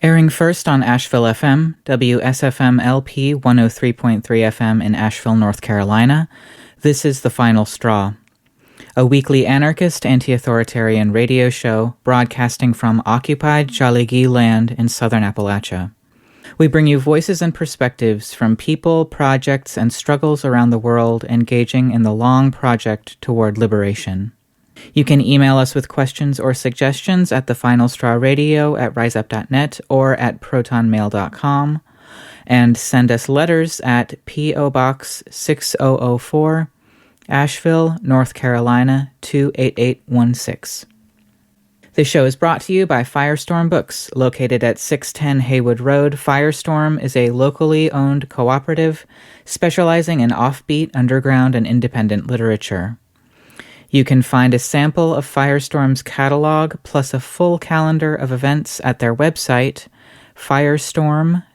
Airing first on Asheville FM, WSFM LP 103.3 FM in Asheville, North Carolina, this is The Final Straw, a weekly anarchist anti-authoritarian radio show broadcasting from occupied Jaligi land in southern Appalachia. We bring you voices and perspectives from people, projects, and struggles around the world engaging in the long project toward liberation. You can email us with questions or suggestions at thefinalstrawradio@riseup.net or at protonmail.com, and send us letters at P.O. Box 6004, Asheville, North Carolina 28816. This show is brought to you by Firestorm Books, located at 610 Haywood Road. Firestorm is a locally owned cooperative specializing in offbeat, underground, and independent literature. You can find a sample of Firestorm's catalog plus a full calendar of events at their website, firestorm.coop.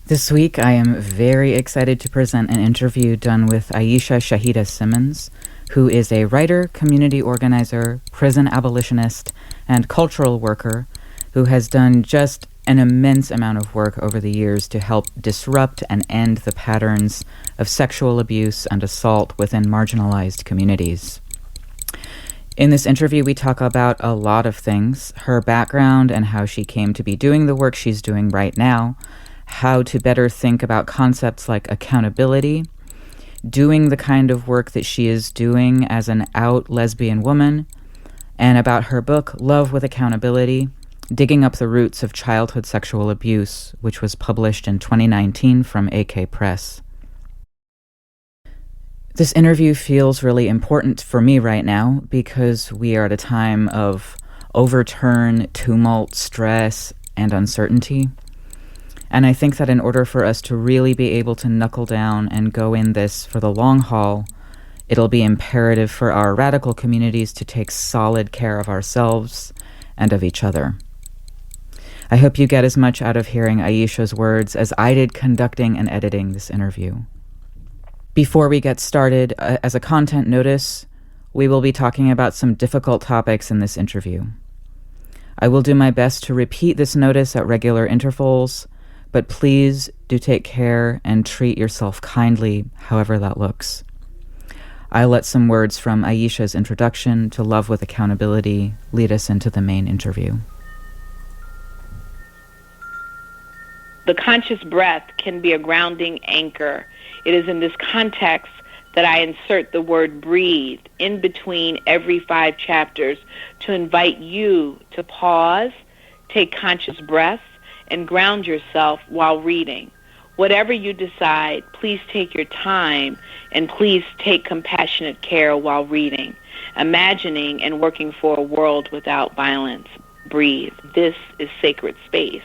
This week, I am very excited to present an interview done with Aishah Shahidah Simmons, who is a writer, community organizer, prison abolitionist, and cultural worker who has done just an immense amount of work over the years to help disrupt and end the patterns of sexual abuse and assault within marginalized communities. In this interview, we talk about a lot of things: her background and how she came to be doing the work she's doing right now, how to better think about concepts like accountability, doing the kind of work that she is doing as an out lesbian woman, and about her book, Love with Accountability, Digging Up the Roots of Childhood Sexual Abuse, which was published in 2019 from AK Press. This interview feels really important for me right now because we are at a time of overturn, tumult, stress, and uncertainty. And I think that in order for us to really be able to knuckle down and go in this for the long haul, it'll be imperative for our radical communities to take solid care of ourselves and of each other. I hope you get as much out of hearing Aishah's words as I did conducting and editing this interview. Before we get started, as a content notice, we will be talking about some difficult topics in this interview. I will do my best to repeat this notice at regular intervals, but please do take care and treat yourself kindly, however that looks. I'll let some words from Aishah's introduction to Love with Accountability lead us into the main interview. The conscious breath can be a grounding anchor. It is in this context that I insert the word breathe in between every 5 chapters to invite you to pause, take conscious breaths, and ground yourself while reading. Whatever you decide, please take your time and please take compassionate care while reading, imagining and working for a world without violence. Breathe. This is sacred space.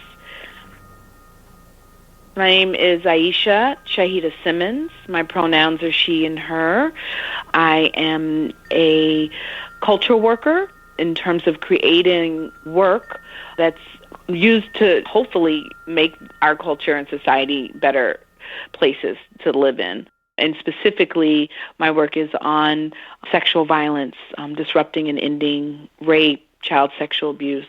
My name is Aishah Shahidah Simmons. My pronouns are she and her. I am a culture worker in terms of creating work that's used to hopefully make our culture and society better places to live in. And specifically, my work is on sexual violence, disrupting and ending rape, child sexual abuse,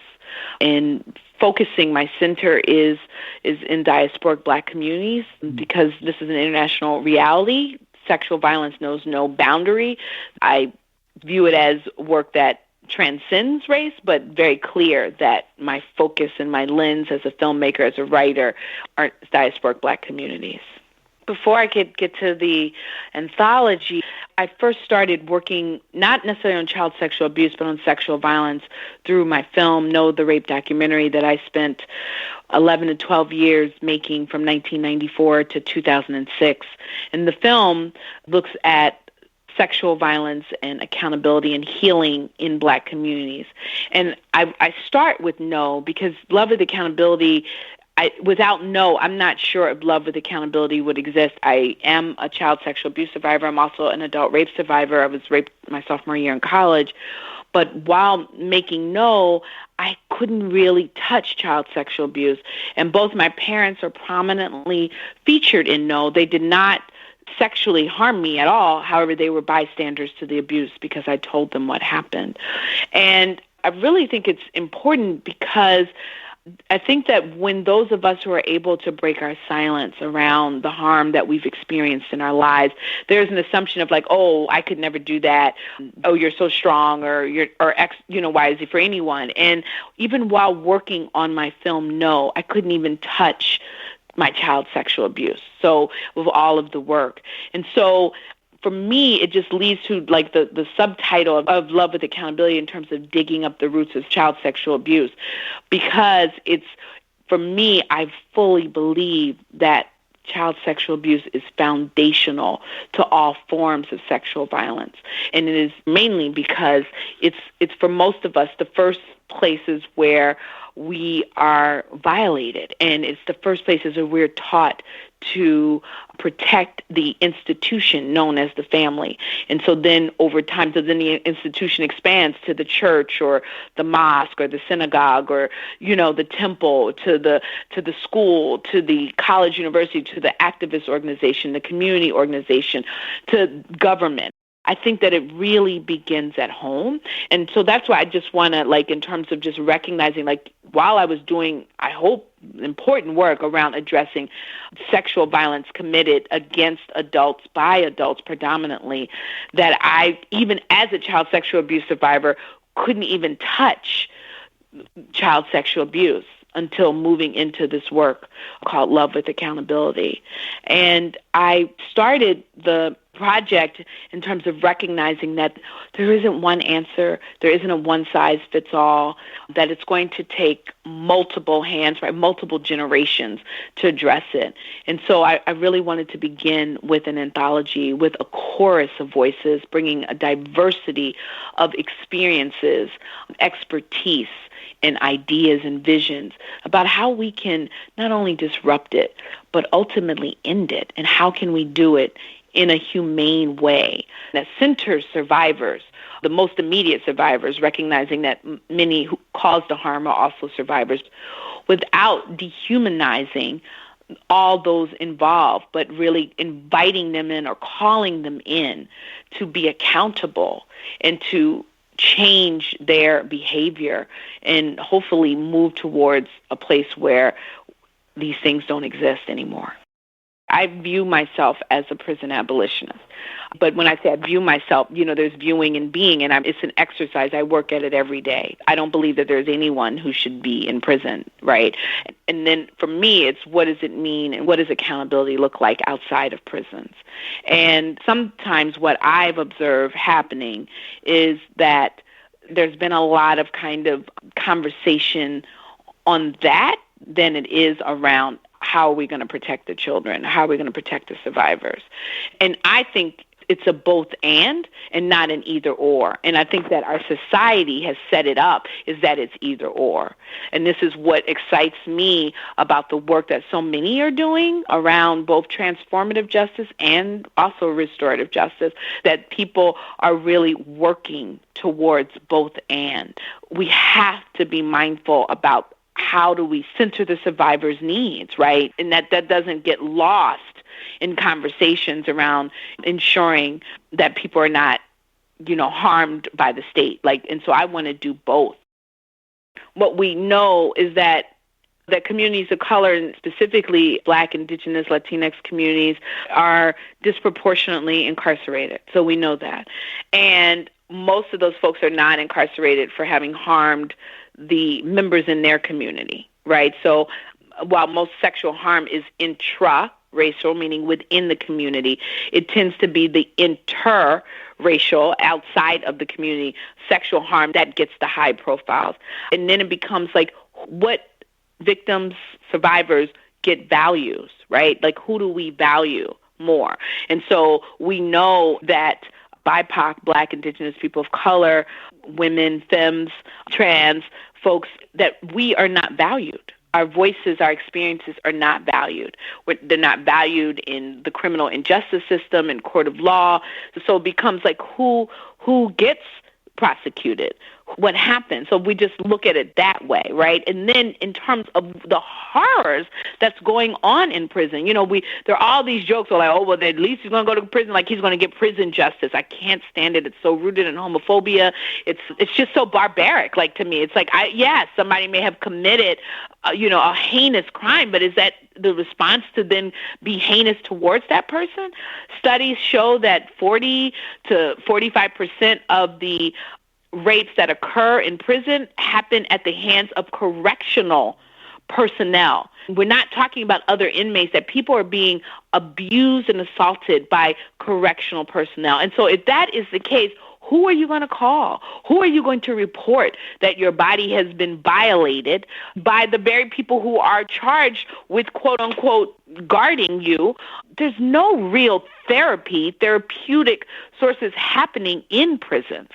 and focusing my center is in diasporic Black communities because this is an international reality. Sexual violence knows no boundary. I view it as work that transcends race, but very clear that my focus and my lens as a filmmaker, as a writer, are diasporic Black communities. Before I could get to the anthology, I first started working not necessarily on child sexual abuse, but on sexual violence through my film, No, the Rape documentary that I spent 11 to 12 years making from 1994 to 2006. And the film looks at sexual violence and accountability and healing in Black communities. And I start with No because Love with Accountability, without No, I'm not sure if Love with Accountability would exist. I am a child sexual abuse survivor. I'm also an adult rape survivor. I was raped my sophomore year in college. But while making No, I couldn't really touch child sexual abuse. And both my parents are prominently featured in No. They did not sexually harm me at all. However, they were bystanders to the abuse because I told them what happened. And I really think it's important because I think that when those of us who are able to break our silence around the harm that we've experienced in our lives, there's an assumption of like, oh, I could never do that. Oh, you're so strong, or X, why is it for anyone? And even while working on my film, no, I couldn't even touch my child's sexual abuse. So with all of the work. And so for me, it just leads to like the subtitle of Love with Accountability in terms of digging up the roots of child sexual abuse, because it's, for me, I fully believe that child sexual abuse is foundational to all forms of sexual violence. And it is mainly because it's for most of us the first places where we are violated, and it's the first places where we're taught to protect the institution known as the family. And so then over time, so then the institution expands to the church or the mosque or the synagogue or, the temple, to the school, to the college, university, to the activist organization, the community organization, to government. I think that it really begins at home. And so that's why I just want to, in terms of just recognizing, while I was doing, I hope, important work around addressing sexual violence committed against adults, by adults predominantly, that I, even as a child sexual abuse survivor, couldn't even touch child sexual abuse until moving into this work called Love with Accountability. And I started the project in terms of recognizing that there isn't one answer, there isn't a one-size-fits-all, that it's going to take multiple hands, right, multiple generations to address it. And so I really wanted to begin with an anthology, with a chorus of voices, bringing a diversity of experiences, expertise, and ideas and visions about how we can not only disrupt it, but ultimately end it. And how can we do it in a humane way that centers survivors, the most immediate survivors, recognizing that many who caused the harm are also survivors, without dehumanizing all those involved, but really inviting them in or calling them in to be accountable and to change their behavior and hopefully move towards a place where these things don't exist anymore. I view myself as a prison abolitionist. But when I say I view myself, there's viewing and being, and it's an exercise. I work at it every day. I don't believe that there's anyone who should be in prison, right? And then for me, it's what does it mean and what does accountability look like outside of prisons? And sometimes what I've observed happening is that there's been a lot of kind of conversation on that than it is around how are we going to protect the children? How are we going to protect the survivors? And I think it's a both and not an either or. And I think that our society has set it up is that it's either or. And this is what excites me about the work that so many are doing around both transformative justice and also restorative justice, that people are really working towards both and. We have to be mindful about how do we center the survivor's needs, right? And that doesn't get lost in conversations around ensuring that people are not, harmed by the state. And so I want to do both. What we know is that communities of color, and specifically Black, Indigenous, Latinx communities, are disproportionately incarcerated. So we know that. And most of those folks are not incarcerated for having harmed the members in their community, right? So while most sexual harm is intra-racial, meaning within the community, it tends to be the interracial, outside of the community, sexual harm that gets the high profiles. And then it becomes what victims, survivors get values, right? Who do we value more? And so we know that BIPOC, Black, Indigenous, people of color, women, femmes, trans folks, that we are not valued. Our voices, our experiences are not valued. They're not valued in the criminal injustice system and court of law. So it becomes who gets prosecuted, what happened. So we just look at it that way, right? And then in terms of the horrors that's going on in prison, there are all these jokes like, oh, well, at least he's going to go to prison, like he's going to get prison justice. I can't stand it. It's so rooted in homophobia. It's just so barbaric. Like, to me, it's like, somebody may have committed, a heinous crime, but is that the response to then be heinous towards that person? Studies show that 40 to 45% of the rapes that occur in prison happen at the hands of correctional personnel. We're not talking about other inmates, that people are being abused and assaulted by correctional personnel. And so if that is the case, who are you going to call? Who are you going to report that your body has been violated by the very people who are charged with, quote unquote, guarding you? There's no real therapeutic sources happening in prisons.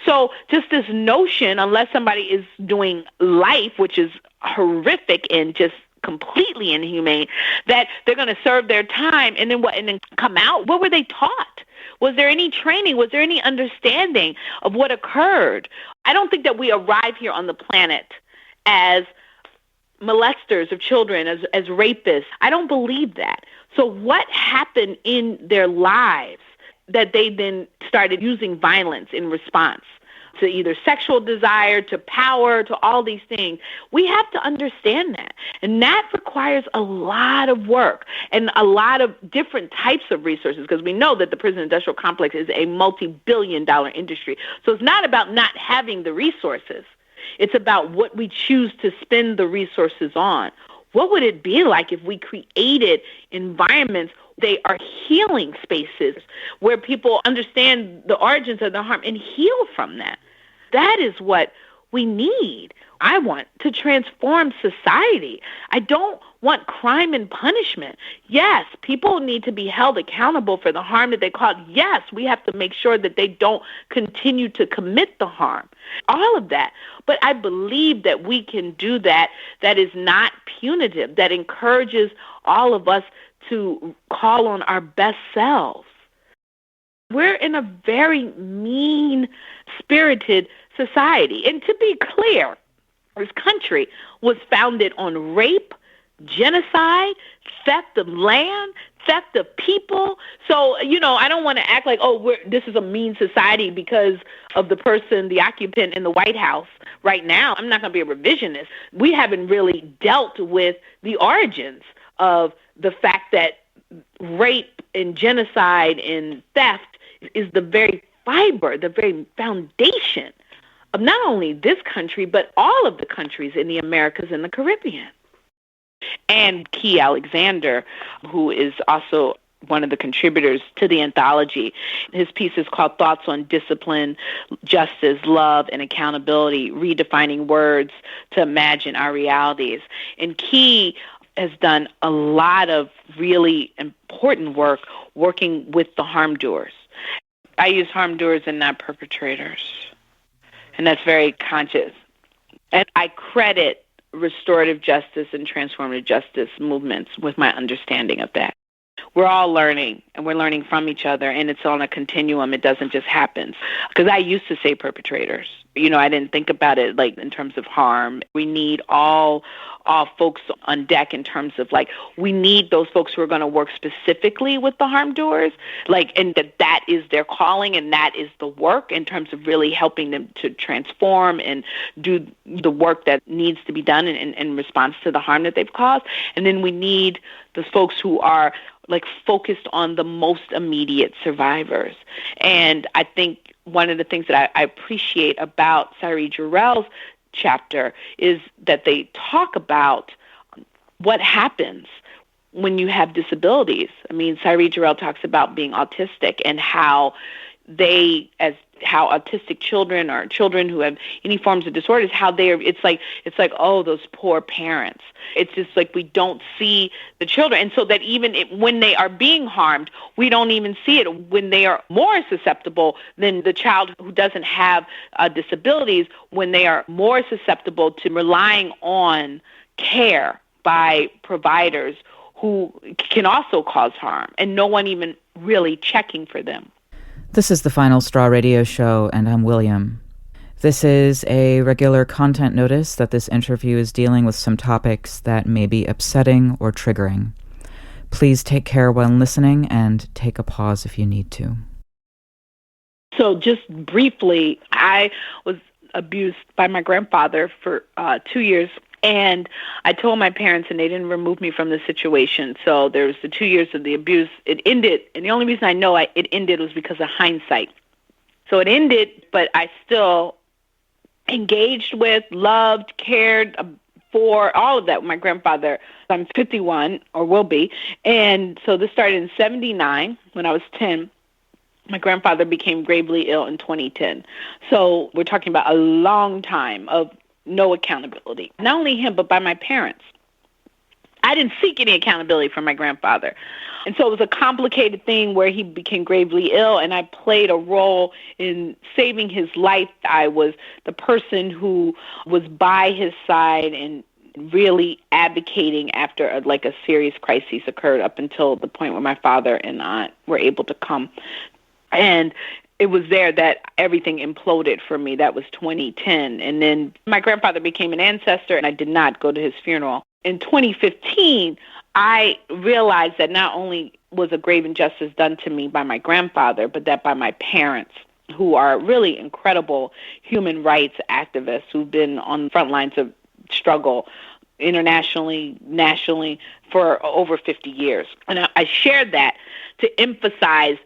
So just this notion, unless somebody is doing life, which is horrific and just completely inhumane, that they're going to serve their time and then come out. What were they taught? Was there any training? Was there any understanding of what occurred? I don't think that we arrive here on the planet as molesters of children, as rapists. I don't believe that. So what happened in their lives that they then started using violence in response to either sexual desire, to power, to all these things? We have to understand that. And that requires a lot of work and a lot of different types of resources, because we know that the prison industrial complex is a multi-billion-dollar industry. So it's not about not having the resources. It's about what we choose to spend the resources on. What would it be like if we created environments, they are healing spaces where people understand the origins of the harm and heal from that? That is what we need. I want to transform society. I don't want crime and punishment. Yes, people need to be held accountable for the harm that they caused. Yes, we have to make sure that they don't continue to commit the harm. All of that. But I believe that we can do that is not punitive, that encourages all of us to call on our best selves. We're in a very mean-spirited society. And to be clear, this country was founded on rape, genocide, theft of land, theft of people. So, I don't want to act like, this is a mean society because of the person, the occupant in the White House right now. I'm not going to be a revisionist. We haven't really dealt with the origins of the fact that rape and genocide and theft is the very fiber, the very foundation of not only this country, but all of the countries in the Americas and the Caribbean. And Key Alexander, who is also one of the contributors to the anthology, his piece is called Thoughts on Discipline, Justice, Love, and Accountability, Redefining Words to Imagine Our Realities. And Key has done a lot of really important work working with the harm doers. I use harm doers and not perpetrators, and that's very conscious. And I credit restorative justice and transformative justice movements with my understanding of that. We're all learning, and we're learning from each other, and it's on a continuum. It doesn't just happen. Because I used to say perpetrators. I didn't think about it like in terms of harm. We need all folks on deck in terms of we need those folks who are going to work specifically with the harm doers, and that is their calling and that is the work in terms of really helping them to transform and do the work that needs to be done in response to the harm that they've caused. And then we need the folks who are focused on the most immediate survivors. And I think one of the things that I appreciate about Sairee Jarrell's chapter is that they talk about what happens when you have disabilities. I mean, Sairee Jarrell talks about being autistic and how autistic children or children who have any forms of disorders, how it's like, oh, those poor parents. It's just we don't see the children. And so that even when they are being harmed, we don't even see it. When they are more susceptible than the child who doesn't have disabilities, when they are more susceptible to relying on care by providers who can also cause harm and no one even really checking for them. This is the Final Straw Radio Show, and I'm William. This is a regular content notice that this interview is dealing with some topics that may be upsetting or triggering. Please take care while listening and take a pause if you need to. So just briefly, I was abused by my grandfather for 2 years. And I told my parents, and they didn't remove me from the situation. So there was the 2 years of the abuse. It ended, and the only reason I know it ended was because of hindsight. So it ended, but I still engaged with, loved, cared for all of that with my grandfather. I'm 51, or will be. And so this started in 1979 when I was 10. My grandfather became gravely ill in 2010. So we're talking about a long time of no accountability. Not only him, but by my parents. I didn't seek any accountability from my grandfather. And so it was a complicated thing where he became gravely ill, and I played a role in saving his life. I was the person who was by his side and really advocating after a serious crisis occurred, up until the point where my father and aunt were able to come. And it was there that everything imploded for me. That was 2010. And then my grandfather became an ancestor, and I did not go to his funeral. In 2015, I realized that not only was a grave injustice done to me by my grandfather, but that by my parents, who are really incredible human rights activists who've been on the front lines of struggle internationally, nationally, for over 50 years. And I shared that to emphasize,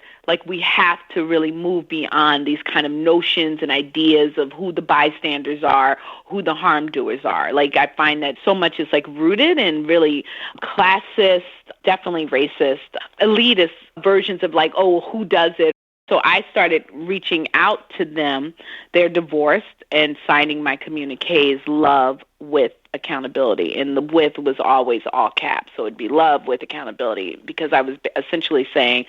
we have to really move beyond these kind of notions and ideas of who the bystanders are, who the harm doers are. I find that so much is rooted in really classist, definitely racist, elitist versions of who does it. So I started reaching out to them. They're divorced, and signing my communiques, love with accountability. And the with was always all caps. So it'd be love with accountability, because I was essentially saying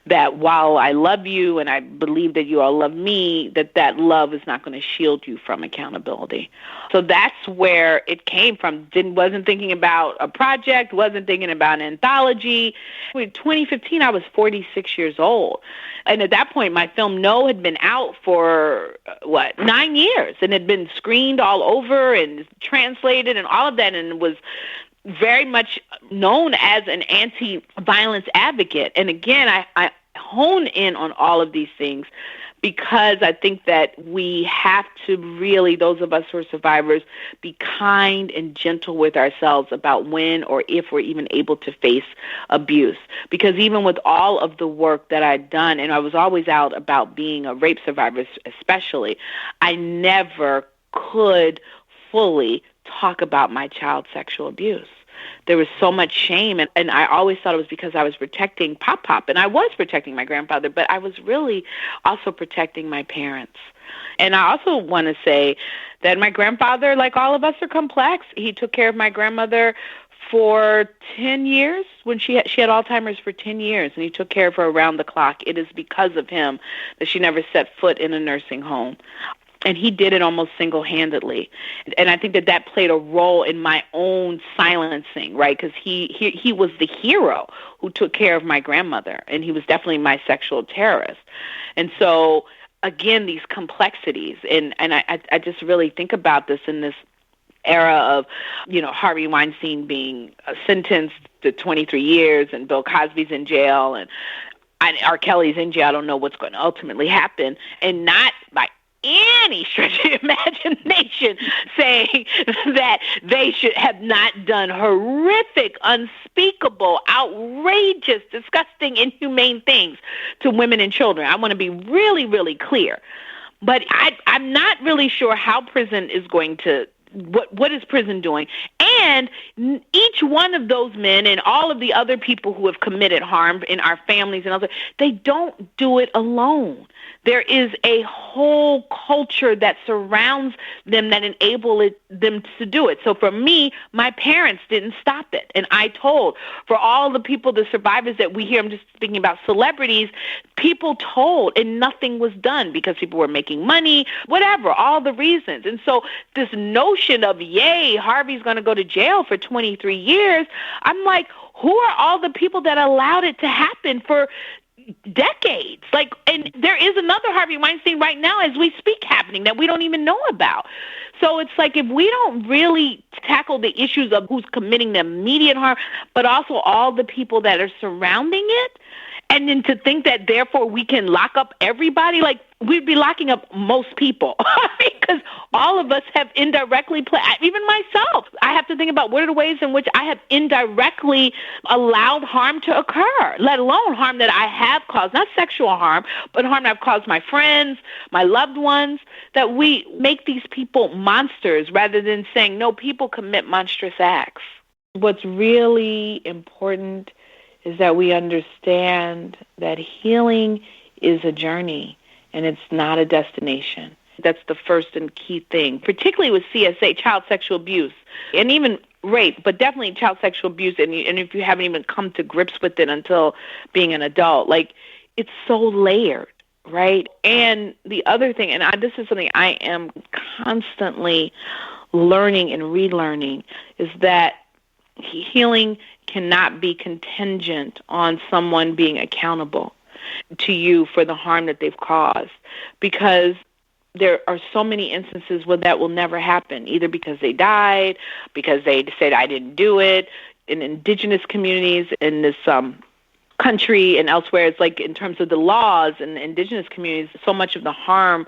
that while I love you and I believe that you all love me, that love is not going to shield you from accountability. So that's where it came from. Wasn't thinking about a project, wasn't thinking about an anthology. In 2015, I was 46 years old. And at that point, my film No had been out for, 9 years, and had been screened all over and translated and all of that, and was very much known as an anti-violence advocate. And again, I hone in on all of these things because I think that we have to really, those of us who are survivors, be kind and gentle with ourselves about when or if we're even able to face abuse. Because even with all of the work that I'd done, and I was always out about being a rape survivor especially, I never could fully talk about my child sexual abuse. There was so much shame, and I always thought it was because I was protecting Pop, and I was protecting my grandfather, but I was really also protecting my parents. And I also want to say that my grandfather, like all of us, are complex. He took care of my grandmother for 10 years when she had Alzheimer's for 10 years, and he took care of her around the clock. It is because of him that she never set foot in a nursing home. And he did it almost single-handedly. And I think that played a role in my own silencing, right? Because he was the hero who took care of my grandmother, and he was definitely my sexual terrorist. And so, again, these complexities, and I just really think about this in this era of, Harvey Weinstein being sentenced to 23 years, and Bill Cosby's in jail, and R. Kelly's in jail. I don't know what's going to ultimately happen, and not by any stretch of imagination saying that they should have not done horrific, unspeakable, outrageous, disgusting, inhumane things to women and children. I want to be really, really clear. But I'm not really sure how prison is going to, what is prison doing? And each one of those men and all of the other people who have committed harm in our families and others, they don't do it alone. There is a whole culture that surrounds them that enable them to do it. So for me, my parents didn't stop it. And I told, for all the people, the survivors that we hear, I'm just speaking about celebrities, people told, and nothing was done because people were making money, whatever, all the reasons. And so this notion of, yay, Harvey's going to go to jail for 23 years, I'm like, who are all the people that allowed it to happen for decades. And there is another Harvey Weinstein right now as we speak happening that we don't even know about. So it's like if we don't really tackle the issues of who's committing the immediate harm, but also all the people that are surrounding it, and then to think that therefore we can lock up everybody, we'd be locking up most people because all of us have indirectly played, even myself. I have to think about what are the ways in which I have indirectly allowed harm to occur, let alone harm that I have caused, not sexual harm, but harm that I've caused my friends, my loved ones, that we make these people monsters rather than saying, no, people commit monstrous acts. What's really important is that we understand that healing is a journey and it's not a destination. That's the first and key thing, particularly with CSA, child sexual abuse, and even rape, but definitely child sexual abuse. And if you haven't even come to grips with it until being an adult, it's so layered, right? And the other thing, this is something I am constantly learning and relearning, is that healing cannot be contingent on someone being accountable to you for the harm that they've caused, because there are so many instances where that will never happen, either because they died, because they said, I didn't do it. In indigenous communities in this country and elsewhere, it's in terms of the laws in indigenous communities, so much of the harm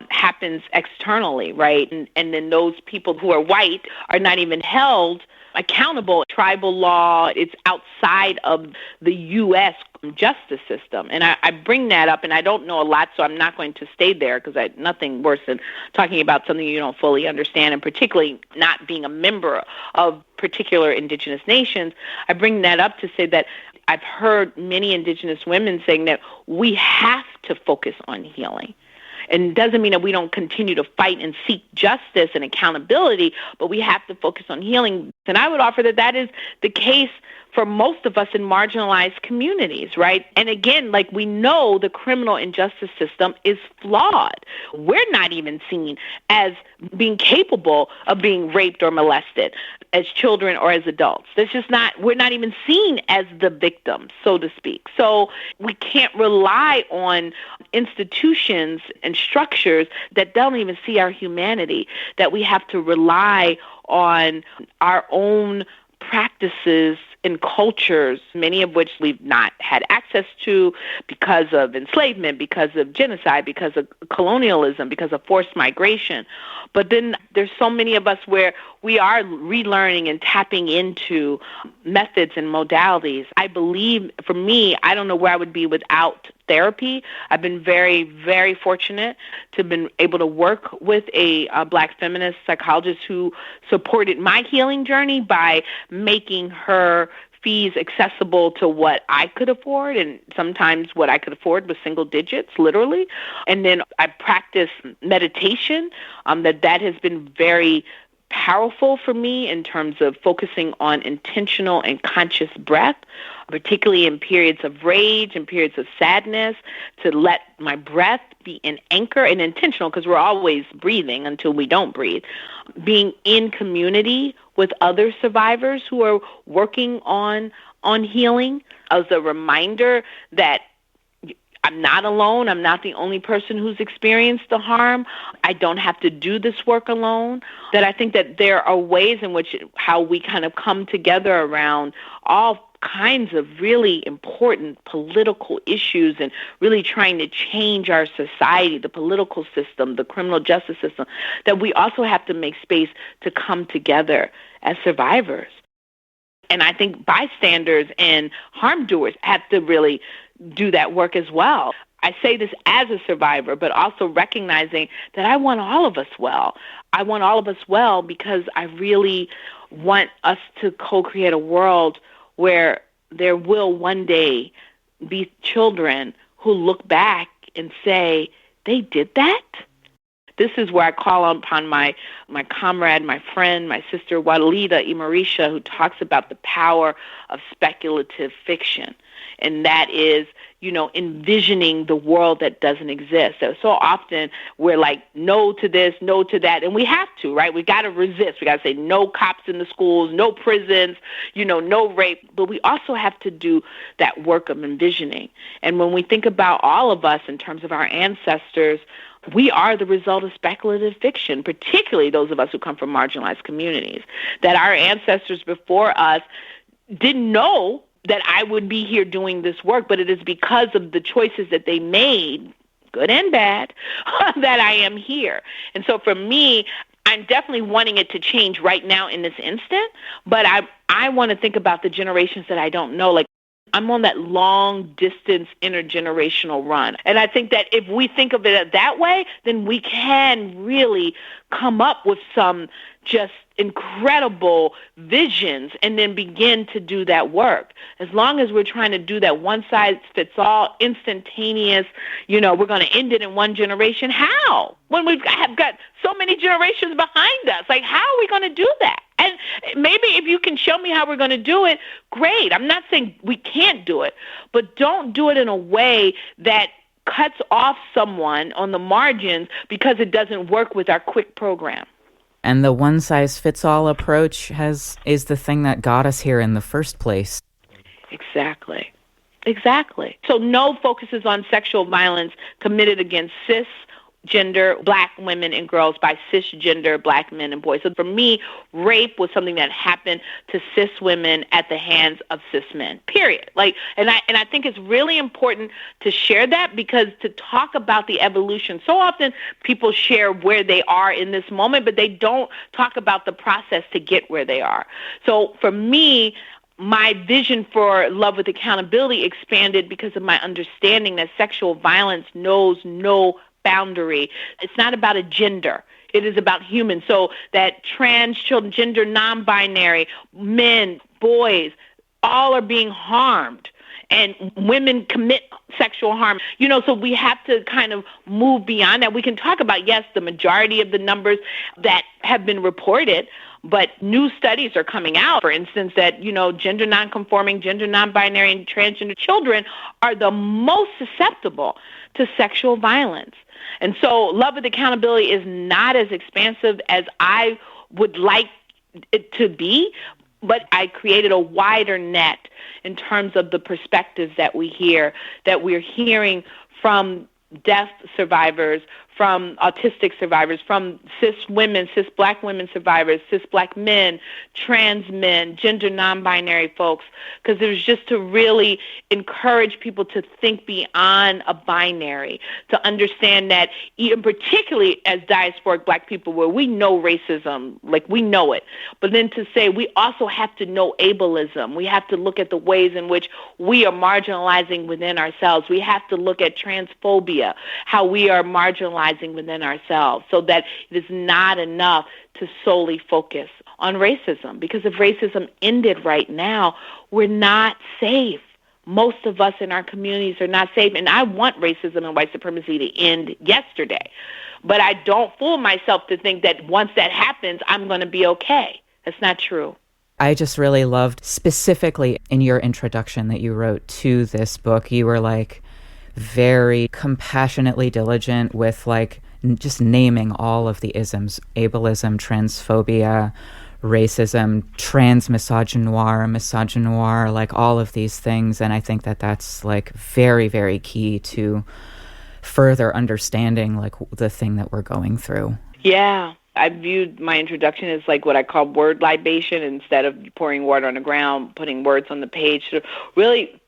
happens externally, right? And then those people who are white are not even held accountable. Tribal law, it's outside of the U.S. justice system. And I bring that up, and I don't know a lot, so I'm not going to stay there because nothing worse than talking about something you don't fully understand, and particularly not being a member of particular indigenous nations. I bring that up to say that I've heard many indigenous women saying that we have to focus on healing. And it doesn't mean that we don't continue to fight and seek justice and accountability, but we have to focus on healing. And I would offer that is the case for most of us in marginalized communities, right? And again, we know the criminal injustice system is flawed. We're not even seen as being capable of being raped or molested as children or as adults. We're not even seen as the victims, so to speak. So we can't rely on institutions and structures that don't even see our humanity, that we have to rely on our own practices and cultures, many of which we've not had access to because of enslavement, because of genocide, because of colonialism, because of forced migration. But then there's so many of us where we are relearning and tapping into methods and modalities. I believe, for me, I don't know where I would be without therapy. I've been very, very fortunate to have been able to work with a Black feminist psychologist who supported my healing journey by making her fees accessible to what I could afford, and sometimes what I could afford was single digits, literally. And then I practice meditation. That has been very powerful for me in terms of focusing on intentional and conscious breath, particularly in periods of rage and periods of sadness, to let my breath be an anchor and intentional, because we're always breathing until we don't breathe. Being in community with other survivors who are working on healing as a reminder that I'm not alone. I'm not the only person who's experienced the harm. I don't have to do this work alone. That I think that there are ways in which how we kind of come together around all kinds of really important political issues and really trying to change our society, the political system, the criminal justice system, that we also have to make space to come together as survivors. And I think bystanders and harm doers have to really do that work as well. I say this as a survivor, but also recognizing that I want all of us well. I want all of us well because I really want us to co-create a world where there will one day be children who look back and say, they did that? This is where I call upon my comrade, my friend, my sister, Walida Imarisha, who talks about the power of speculative fiction. And that is, envisioning the world that doesn't exist. So often we're like, no to this, no to that. And we have to, right? We got to resist. We got to say no cops in the schools, no prisons, no rape. But we also have to do that work of envisioning. And when we think about all of us in terms of our ancestors, we are the result of speculative fiction, particularly those of us who come from marginalized communities, that our ancestors before us didn't know that I would be here doing this work, but it is because of the choices that they made, good and bad, that I am here. And so for me, I'm definitely wanting it to change right now in this instant, but I want to think about the generations that I don't know. Like, I'm on that long distance intergenerational run. And I think that if we think of it that way, then we can really come up with some just incredible visions and then begin to do that work. As long as we're trying to do that one-size-fits-all, instantaneous, we're going to end it in one generation. How? When we have got so many generations behind us, like, how are we going to do that? And maybe if you can show me how we're going to do it, great. I'm not saying we can't do it, but don't do it in a way that cuts off someone on the margins because it doesn't work with our quick program. And the one-size-fits-all approach is the thing that got us here in the first place. Exactly. So no focuses on sexual violence committed against cisgender Black women and girls by cisgender Black men and boys. So for me, rape was something that happened to cis women at the hands of cis men, period. And I think it's really important to share that, because to talk about the evolution, so often people share where they are in this moment, but they don't talk about the process to get where they are. So for me, my vision for love with accountability expanded because of my understanding that sexual violence knows no boundary. It's not about a gender. It is about humans. So that trans children, gender non-binary, men, boys, all are being harmed. And women commit sexual harm. So we have to kind of move beyond that. We can talk about, yes, the majority of the numbers that have been reported, but new studies are coming out, for instance, that, gender nonconforming, gender non-binary, and transgender children are the most susceptible to sexual violence. And so love with accountability is not as expansive as I would like it to be, but I created a wider net in terms of the perspectives that we're hearing from deaf survivors, from autistic survivors, from cis women, cis Black women survivors, cis Black men, trans men, gender non-binary folks, because it was just to really encourage people to think beyond a binary, to understand that, even particularly as diasporic Black people, where we know racism, like we know it, but then to say we also have to know ableism. We have to look at the ways in which we are marginalizing within ourselves. We have to look at transphobia, how we are marginalizing within ourselves, so that it is not enough to solely focus on racism. Because if racism ended right now, we're not safe. Most of us in our communities are not safe. And I want racism and white supremacy to end yesterday. But I don't fool myself to think that once that happens, I'm going to be okay. That's not true. I just really loved, specifically in your introduction that you wrote to this book, you were like, very compassionately diligent with just naming all of the isms: ableism, transphobia, racism, misogynoir, like all of these things. And I think that that's very, very key to further understanding the thing that we're going through. Yeah. I viewed my introduction as what I call word libation. Instead of pouring water on the ground, putting words on the page to really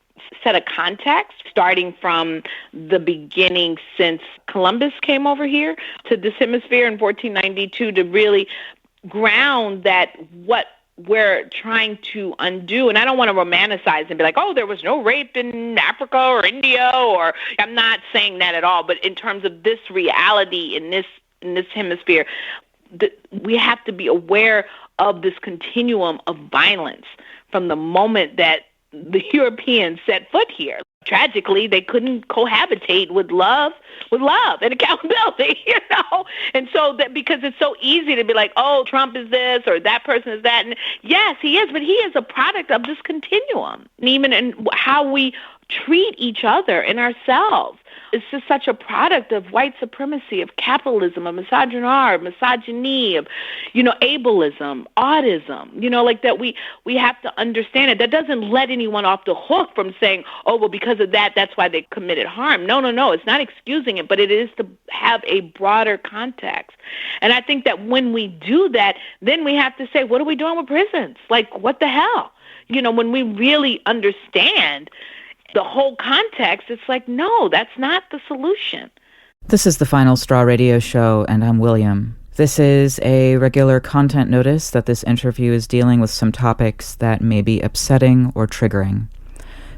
set a context, starting from the beginning since Columbus came over here to this hemisphere in 1492, to really ground that what we're trying to undo. And I don't want to romanticize and be like, oh, there was no rape in Africa or India, or I'm not saying that at all. But in terms of this reality in this hemisphere, we have to be aware of this continuum of violence from the moment that the Europeans set foot here. tragically, they couldn't cohabitate with love and accountability, And so that, because it's so easy to be like, oh, Trump is this or that person is that. And yes, he is, but he is a product of this continuum, and even in how we treat each other and ourselves. It's just such a product of white supremacy, of capitalism, of misogyny, of, ableism, autism, like that we have to understand it. That doesn't let anyone off the hook from saying, oh, well, because of that, that's why they committed harm. No. It's not excusing it, but it is to have a broader context. And I think that when we do that, then we have to say, what are we doing with prisons? Like, what the hell? When we really understand the whole context, it's like, no, that's not the solution. This is the Final Straw Radio Show, and I'm William. This is a regular content notice that this interview is dealing with some topics that may be upsetting or triggering.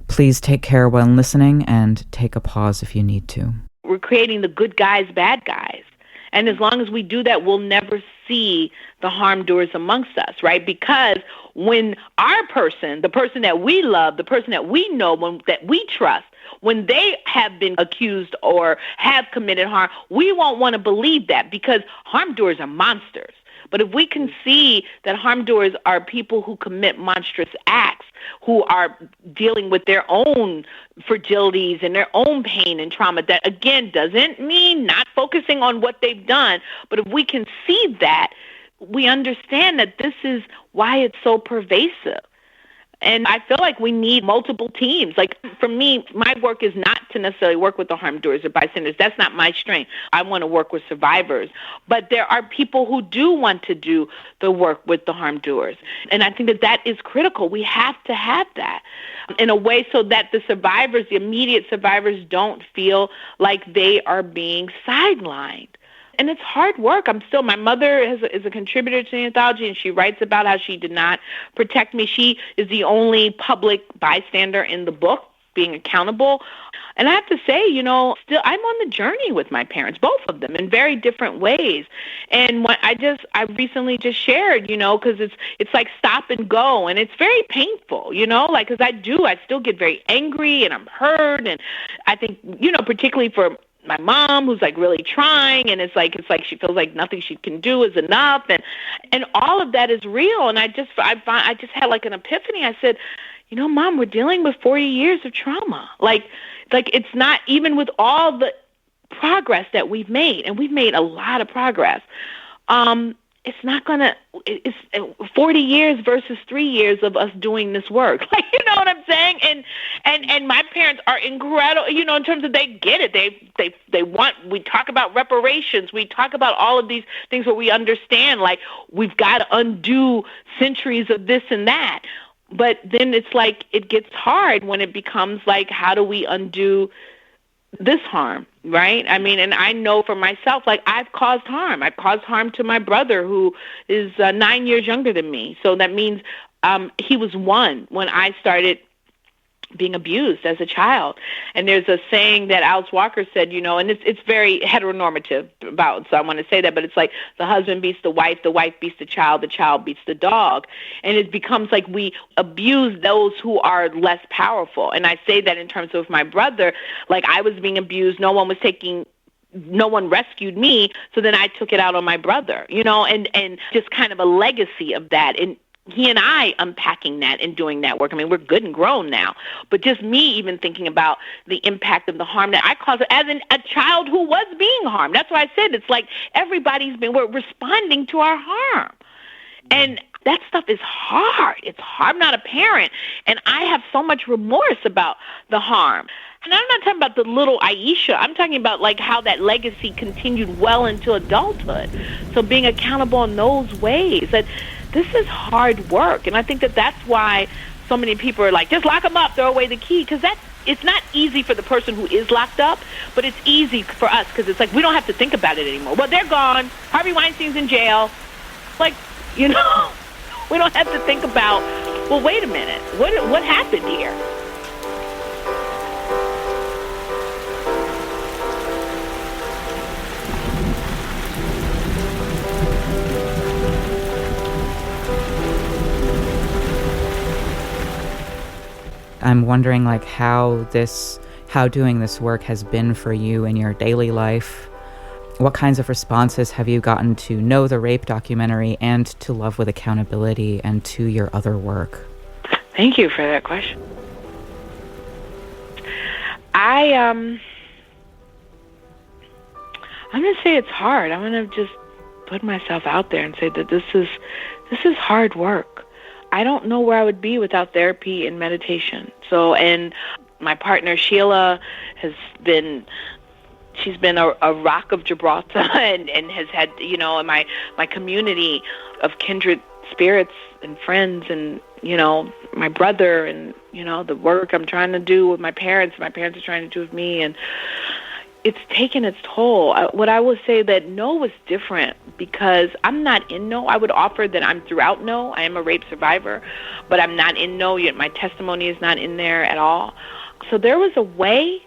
Please take care while listening and take a pause if you need to. We're creating the good guys, bad guys. And as long as we do that, we'll never see the harm doers amongst us, right? Because when our person, the person that we love, the person that we know, that we trust, when they have been accused or have committed harm, we won't want to believe that, because harm doers are monsters. But if we can see that harm doers are people who commit monstrous acts, who are dealing with their own fragilities and their own pain and trauma, that, again, doesn't mean not focusing on what they've done. But if we can see that, we understand that this is why it's so pervasive. And I feel like we need multiple teams. Like, for me, my work is not to necessarily work with the harm doers or bystanders. That's not my strength. I want to work with survivors. But there are people who do want to do the work with the harm doers. And I think that that is critical. We have to have that in a way so that the survivors, the immediate survivors, don't feel like they are being sidelined. And it's hard work. My mother is a contributor to the anthology, and she writes about how she did not protect me. She is the only public bystander in the book, being accountable. And I have to say, still, I'm on the journey with my parents, both of them, in very different ways. And what I recently just shared, because it's like stop and go, and it's very painful, because I still get very angry, and I'm hurt, and I think, particularly for my mom, who's like really trying, and it's like she feels like nothing she can do is enough, and all of that is real. And I just had like an epiphany. I said, Mom, we're dealing with 40 years of trauma. Like it's not, even with all the progress that we've made, and we've made a lot of progress. It's not gonna. It's 40 years versus 3 years of us doing this work. Like, you know what I'm saying? And my parents are incredible. In terms of, they get it. They want. We talk about reparations. We talk about all of these things where we understand, like, we've got to undo centuries of this and that. But then it's like it gets hard when it becomes like, how do we undo this harm, right? I mean, and I know for myself, like, I've caused harm. I've caused harm to my brother, who is 9 years younger than me. So that means he was 1 when I started being abused as a child. And there's a saying that Alice Walker said, and it's very heteronormative about, so I want to say that, but it's like the husband beats the wife beats the child beats the dog. And it becomes like we abuse those who are less powerful. And I say that in terms of my brother, like, I was being abused, no one rescued me, so then I took it out on my brother, and just kind of a legacy of that. And he and I unpacking that and doing that work. I mean, we're good and grown now, but just me even thinking about the impact of the harm that I caused as a child who was being harmed. That's why I said it's like we're responding to our harm. And that stuff is hard. It's hard. I'm not a parent, and I have so much remorse about the harm. And I'm not talking about the little Aishah. I'm talking about, like, how that legacy continued well into adulthood. So being accountable in those ways, that this is hard work. And I think that that's why so many people are like, just lock them up, throw away the key, because it's not easy for the person who is locked up, but it's easy for us because it's like we don't have to think about it anymore. Well, they're gone. Harvey Weinstein's in jail. Like, we don't have to think about, well, wait a minute, what happened here? I'm wondering like how doing this work has been for you in your daily life. What kinds of responses have you gotten to Know the Rape documentary and to Love with Accountability and to your other work? Thank you for that question. I'm going to say it's hard. I'm going to just put myself out there and say that this is hard work. I don't know where I would be without therapy and meditation. So, and my partner Sheila she's been a rock of Gibraltar and has had, in my community of kindred spirits and friends and, my brother and, the work I'm trying to do with my parents are trying to do with me. And it's taken its toll. What I will say that No was different because I'm not in No. I would offer that I'm throughout No. I am a rape survivor, but I'm not in No yet. My testimony is not in there at all. So there was a way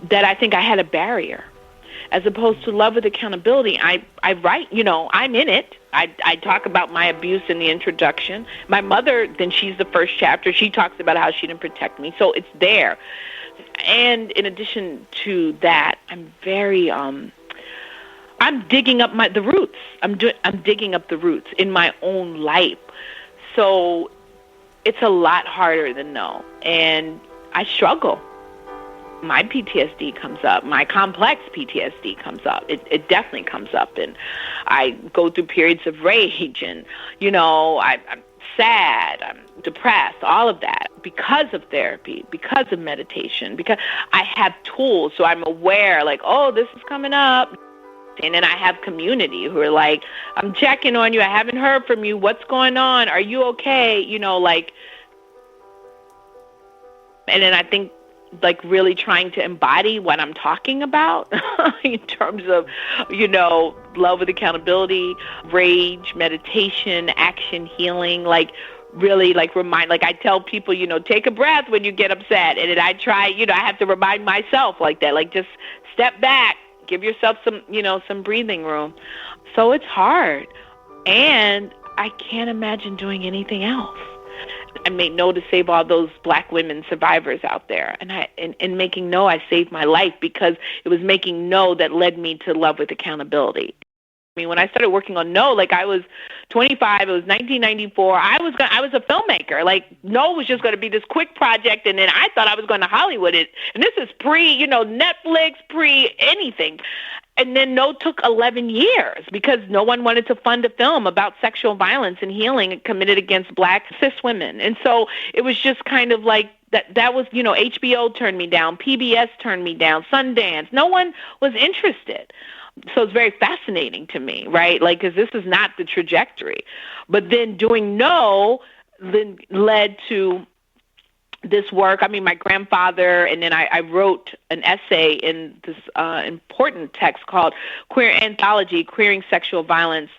that I think I had a barrier. As opposed to Love with Accountability, I write, I'm in it. I talk about my abuse in the introduction. My mother, then she's the first chapter. She talks about how she didn't protect me. So it's there. And in addition to that, I'm very, I'm digging up the roots. I'm digging up the roots in my own life. So it's a lot harder than No. And I struggle. My PTSD comes up. My complex PTSD comes up. It definitely comes up. And I go through periods of rage and, I'm sad, I'm depressed, all of that because of therapy, because of meditation, because I have tools. So I'm aware, like, oh, this is coming up. And then I have community who are like, I'm checking on you. I haven't heard from you. What's going on? Are you okay? And then I think, really trying to embody what I'm talking about in terms of, love with accountability, rage, meditation, action, healing, really remind, I tell people, take a breath when you get upset. And then I try, I have to remind myself like that, just step back, give yourself some breathing room. So it's hard. And I can't imagine doing anything else. I made No to save all those Black women survivors out there. And in making No, I saved my life because it was making No that led me to Love with Accountability. I mean, when I started working on No, I was 25, it was 1994. I was a filmmaker. No was just going to be this quick project, and then I thought I was going to Hollywood it. And this is pre, Netflix, pre anything. And then No took 11 years because no one wanted to fund a film about sexual violence and healing committed against Black cis women. And so it was just kind of that was, HBO turned me down, PBS turned me down, Sundance. No one was interested. So it's very fascinating to me, right? Because this is not the trajectory. But then doing No then led to this work. I mean, my grandfather, and then I wrote an essay in this important text called Queer Anthology, Queering Sexual Violence,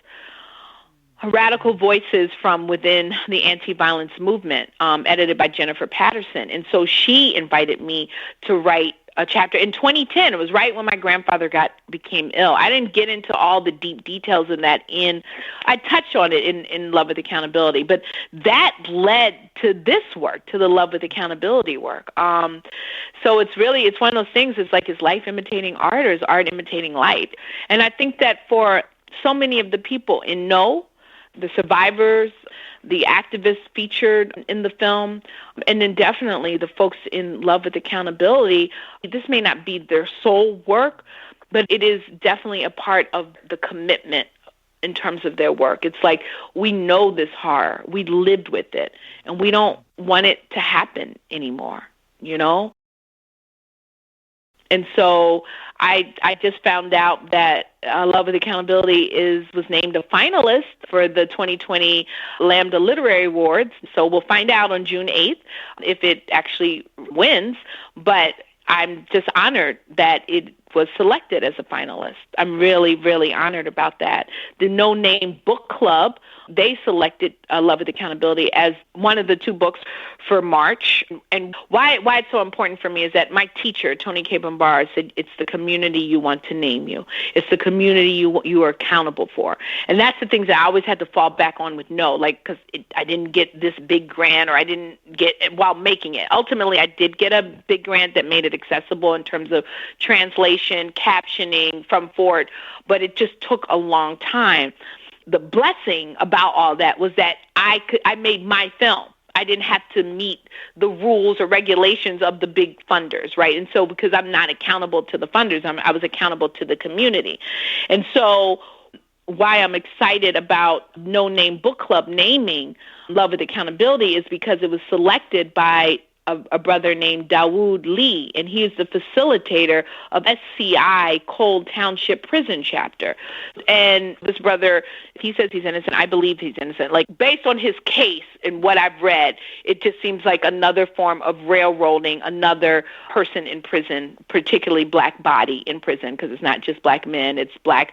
Radical Voices from Within the Anti-Violence Movement, edited by Jennifer Patterson. And so she invited me to write a chapter in 2010. It was right when my grandfather became ill. I didn't get into all the deep details in that. I touched on it in Love with Accountability, but that led to this work, to the Love with Accountability work. So it's one of those things. Is life imitating art, or is art imitating life? And I think that for so many of the people in No, the survivors, the activists featured in the film, and then definitely the folks in Love with Accountability, this may not be their sole work, but it is definitely a part of the commitment in terms of their work. It's we know this horror, we lived with it, and we don't want it to happen anymore, And so I just found out that Love with Accountability was named a finalist for the 2020 Lambda Literary Awards. So we'll find out on June 8th if it actually wins. But I'm just honored that it was selected as a finalist. I'm really, really honored about that. The No Name Book Club, they selected Love with Accountability as one of the 2 books for March. And why it's so important for me is that my teacher, Tony K. Bombara, said it's the community you want to name you. It's the community you are accountable for. And that's the things that I always had to fall back on with no, like, because I didn't get this big grant, or I didn't get it while making it. Ultimately, I did get a big grant that made it accessible in terms of translation, captioning from Ford, but it just took a long time. The blessing about all that was that I made my film. I didn't have to meet the rules or regulations of the big funders, right? And so because I'm not accountable to the funders, I was accountable to the community. And so why I'm excited about No Name Book Club naming Love with Accountability is because it was selected by a brother named Dawood Lee, and he is the facilitator of SCI Cole Township Prison Chapter. And this brother, he says he's innocent. I believe he's innocent. Like, based on his case and what I've read, it just seems like another form of railroading another person in prison, particularly black body in prison, because it's not just black men, it's black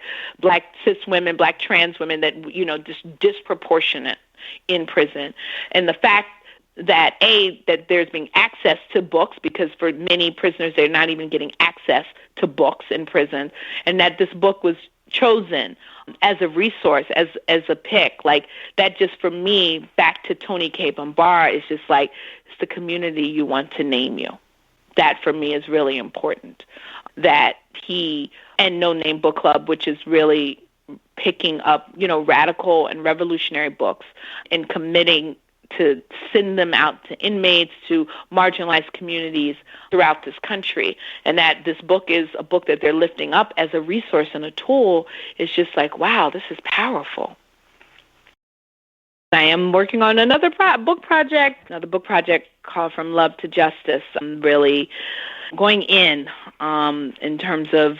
cis women, black trans women that, just disproportionate in prison. And the fact that there's being access to books, because for many prisoners they're not even getting access to books in prison, and that this book was chosen as a resource, as a pick, like that, just for me, back to Tony K. Bombara, is just like, it's the community you want to name you. That for me is really important. That he and No Name Book Club, which is really picking up, radical and revolutionary books and committing to send them out to inmates, to marginalized communities throughout this country. And that this book is a book that they're lifting up as a resource and a tool is just like, wow, this is powerful. I am working on another book project called From Love to Justice. I'm really going in terms of,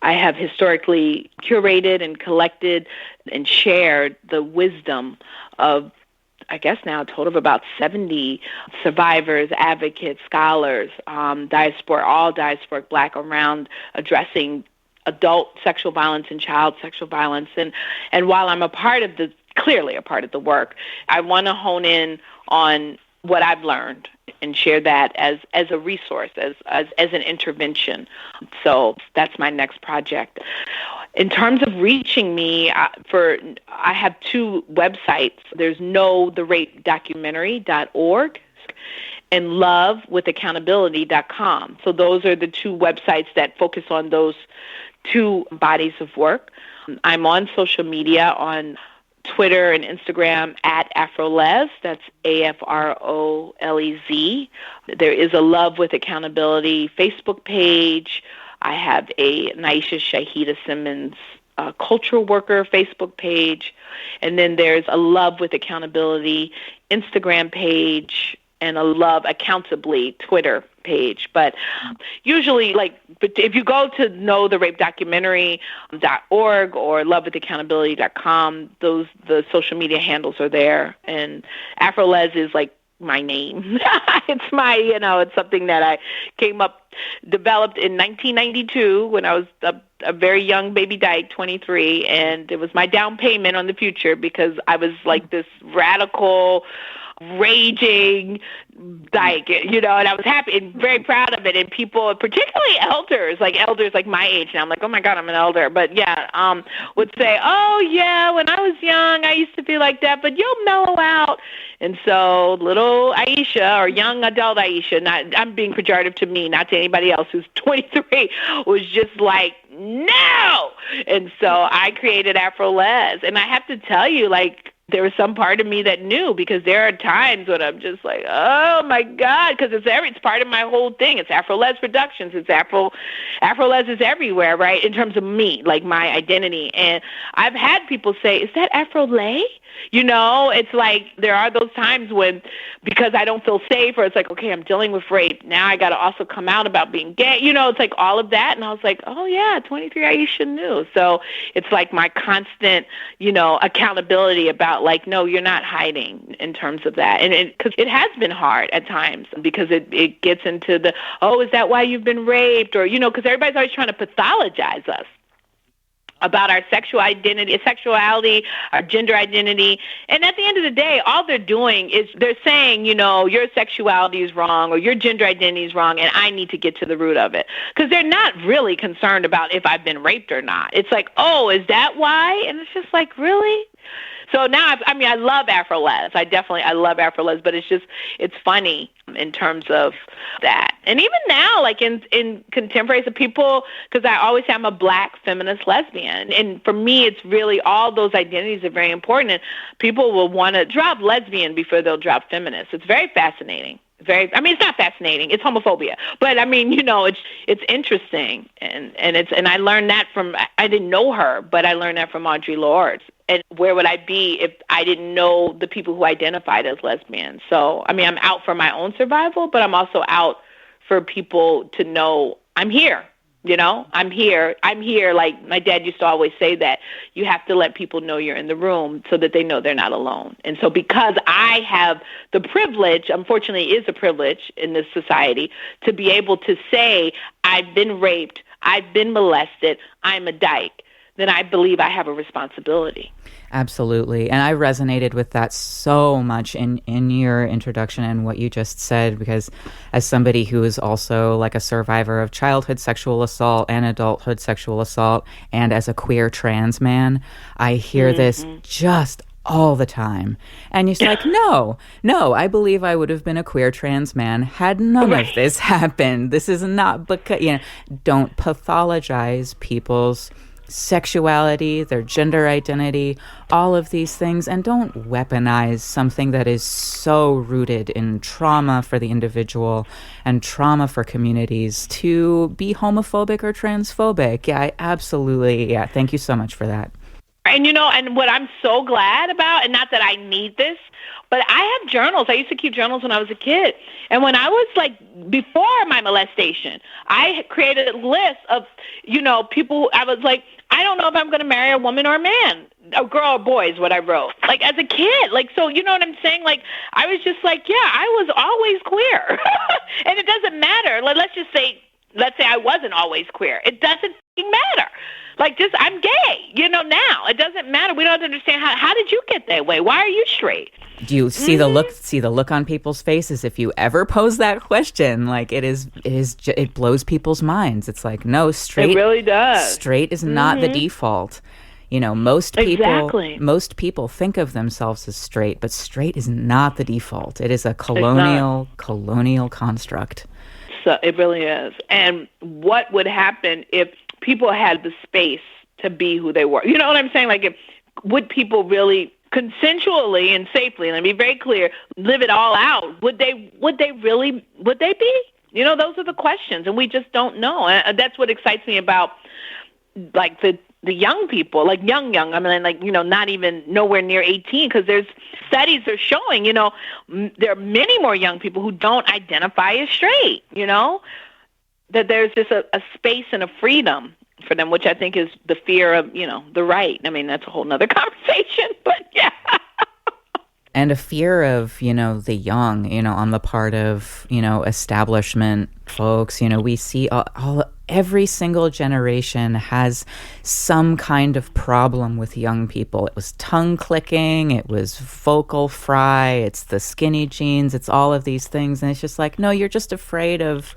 I have historically curated and collected and shared the wisdom of, I guess now a total of about 70 survivors, advocates, scholars, all diasporic black, around addressing adult sexual violence and child sexual violence. And while I'm clearly a part of the work, I want to hone in on what I've learned and share that as a resource, as an intervention. So that's my next project. In terms of reaching me, I have 2 websites. There's knowtherapedocumentary.org and lovewithaccountability.com. So those are the 2 websites that focus on those 2 bodies of work. I'm on social media, on Twitter and Instagram at AfroLez. That's AFROLEZ. There is a Love with Accountability Facebook page. I have an Aishah Shahidah Simmons cultural worker Facebook page. And then there's a Love with Accountability Instagram page and a Love Accountably Twitter page. But usually, if you go to knowtherapedocumentary.org or lovewithaccountability.com, the social media handles are there. And AfroLez is like my name. It's my, it's something that I developed in 1992 when I was a very young baby dyke, 23, and it was my down payment on the future, because I was like this radical, raging dyke, and I was happy and very proud of it. And people, particularly elders like my age now, I'm like, oh my God, I'm an elder. But yeah, would say, oh yeah, when I was young, I used to be like that, but you'll mellow out. And so little Aishah, or young adult Aishah, I'm being pejorative to me, not to anybody else who's 23, was just like, no. And so I created AfroLez. And I have to tell you, there was some part of me that knew, because there are times when I'm just like, oh my God, because it's part of my whole thing. It's AfroLez Productions. It's AfroLez is everywhere, right? In terms of me, like my identity. And I've had people say, is that AfroLay? It's like there are those times when, because I don't feel safe, or it's like, okay, I'm dealing with rape. Now I got to also come out about being gay. It's like all of that. And I was like, oh, yeah, 23 Aisha knew. So it's like my constant, accountability about like, no, you're not hiding in terms of that. And because it has been hard at times, because it gets into the, oh, is that why you've been raped? Or, because everybody's always trying to pathologize us about our sexual identity, sexuality, our gender identity. And at the end of the day, all they're doing is they're saying, your sexuality is wrong or your gender identity is wrong, and I need to get to the root of it. Because they're not really concerned about if I've been raped or not. It's like, oh, is that why? And it's just like, really? So now, I love Afro-Les. I love Afro-Les, but it's funny in terms of that. And even now, like in contemporary, so people, because I always say I'm a Black feminist lesbian. And for me, it's really all those identities are very important. And people will want to drop lesbian before they'll drop feminist. It's very fascinating. It's not fascinating. It's homophobia. But it's interesting. And I learned that from, I didn't know her, but I learned that from Audre Lorde. And where would I be if I didn't know the people who identified as lesbians? So, I'm out for my own survival, but I'm also out for people to know I'm here. I'm here. Like my dad used to always say that you have to let people know you're in the room so that they know they're not alone. And so because I have the privilege, unfortunately it is a privilege in this society, to be able to say I've been raped, I've been molested, I'm a dyke, then I believe I have a responsibility. Absolutely. And I resonated with that so much in your introduction and what you just said, because as somebody who is also like a survivor of childhood sexual assault and adulthood sexual assault, and as a queer trans man, I hear this just all the time. And it's like, no, I believe I would have been a queer trans man had none of this happened. This is not because, don't pathologize people's sexuality, their gender identity, all of these things, and don't weaponize something that is so rooted in trauma for the individual and trauma for communities to be homophobic or transphobic. Yeah, I absolutely, thank you so much for that. And and what I'm so glad about, and not that I need this, but I have journals. I used to keep journals when I was a kid. And when I was before my molestation, I created a list of, people. I was like, I don't know if I'm going to marry a woman or a man, a girl or boy is what I wrote. As a kid, so you know what I'm saying? I was just like, yeah, I was always queer. And it doesn't matter. Let's say I wasn't always queer. It doesn't matter. I'm gay, now. It doesn't matter. We don't understand how did you get that way? Why are you straight? Do you see the look on people's faces if you ever pose that question? It blows people's minds. It's like, no, straight. It really does. Straight is not the default. Most people think of themselves as straight, but straight is not the default. It is a colonial construct. So it really is. And what would happen if people had the space to be who they were? You know what I'm saying? Would people really consensually and safely, let me be very clear, live it all out? Would they be? Those are the questions, and we just don't know. And that's what excites me about the young people, young, not even nowhere near 18, because there's studies are showing, there are many more young people who don't identify as straight, that there's just a space and a freedom for them, which I think is the fear of, the right. That's a whole nother conversation, but yeah. And a fear of, the young, on the part of, establishment folks. We see every single generation has some kind of problem with young people. It was tongue clicking, it was vocal fry, it's the skinny jeans, it's all of these things. And it's just like, no, you're just afraid of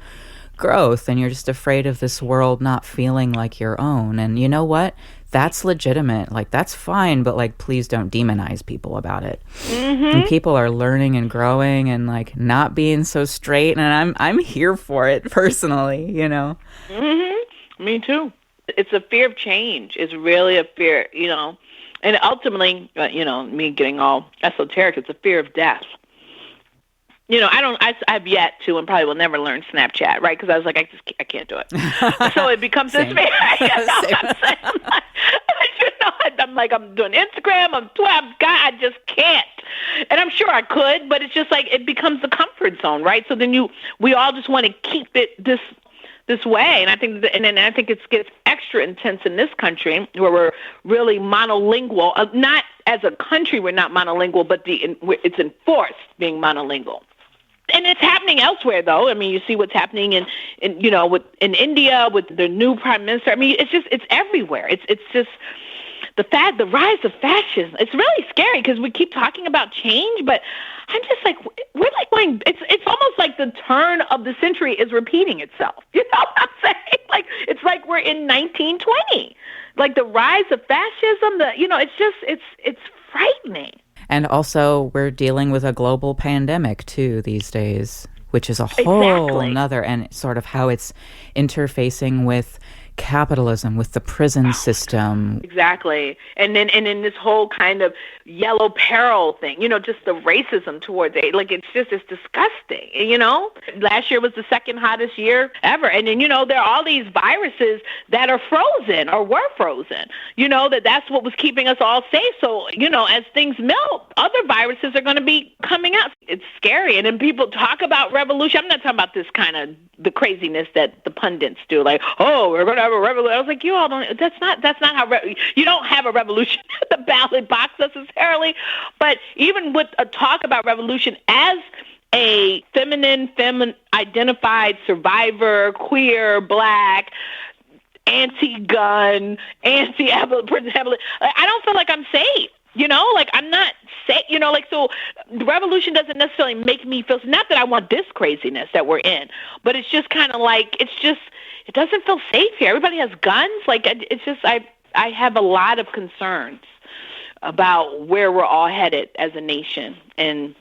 growth, and you're just afraid of this world not feeling like your own. And you know what? That's legitimate. That's fine, but please don't demonize people about it. And people are learning and growing and not being so straight, and I'm here for it personally, Me too. It's a fear of change. It's really a fear, and ultimately, me getting all esoteric, it's a fear of death. I've yet to, and probably will never learn Snapchat, right? Because I was like, I can't do it. So it becomes this fear. I'm like, I'm doing Instagram, I'm Twitter, God, I just can't. And I'm sure I could, but it's just like, it becomes the comfort zone, right? So then we all just want to keep it this way. And I think I think it gets extra intense in this country where we're really monolingual. Not as a country, we're not monolingual, but it's enforced being monolingual. And it's happening elsewhere, though. I mean, you see what's happening in India with the new prime minister. I mean, it's everywhere. It's just the rise of fascism. It's really scary because we keep talking about change, but I'm just like, we're like going, it's almost like the turn of the century is repeating itself. You know what I'm saying? Like, it's like we're in 1920. Like the rise of fascism, it's frightening. And also, we're dealing with a global pandemic, too, these days, which is a whole nother, and sort of how it's interfacing with capitalism, with the prison system. Exactly. And then this whole kind of yellow peril thing, just the racism towards it. Like, it's disgusting, Last year was the second hottest year ever. And then, there are all these viruses that are frozen or were frozen, that's what was keeping us all safe. So, as things melt, other viruses are going to be coming out. It's scary. And then people talk about revolution. I'm not talking about this kind of the craziness that the pundits do, like, oh, we're going to have a revolution. I was like, you all don't. That's not how you don't have a revolution at the ballot box necessarily. But even with a talk about revolution as a feminine identified survivor, queer, black, anti-gun, anti-abolition, I don't feel like I'm safe. Like I'm not safe, so the revolution doesn't necessarily make me feel, not that I want this craziness that we're in, but it's just kind of like, it doesn't feel safe here. Everybody has guns. Like, it's just, I have a lot of concerns about where we're all headed as a nation, and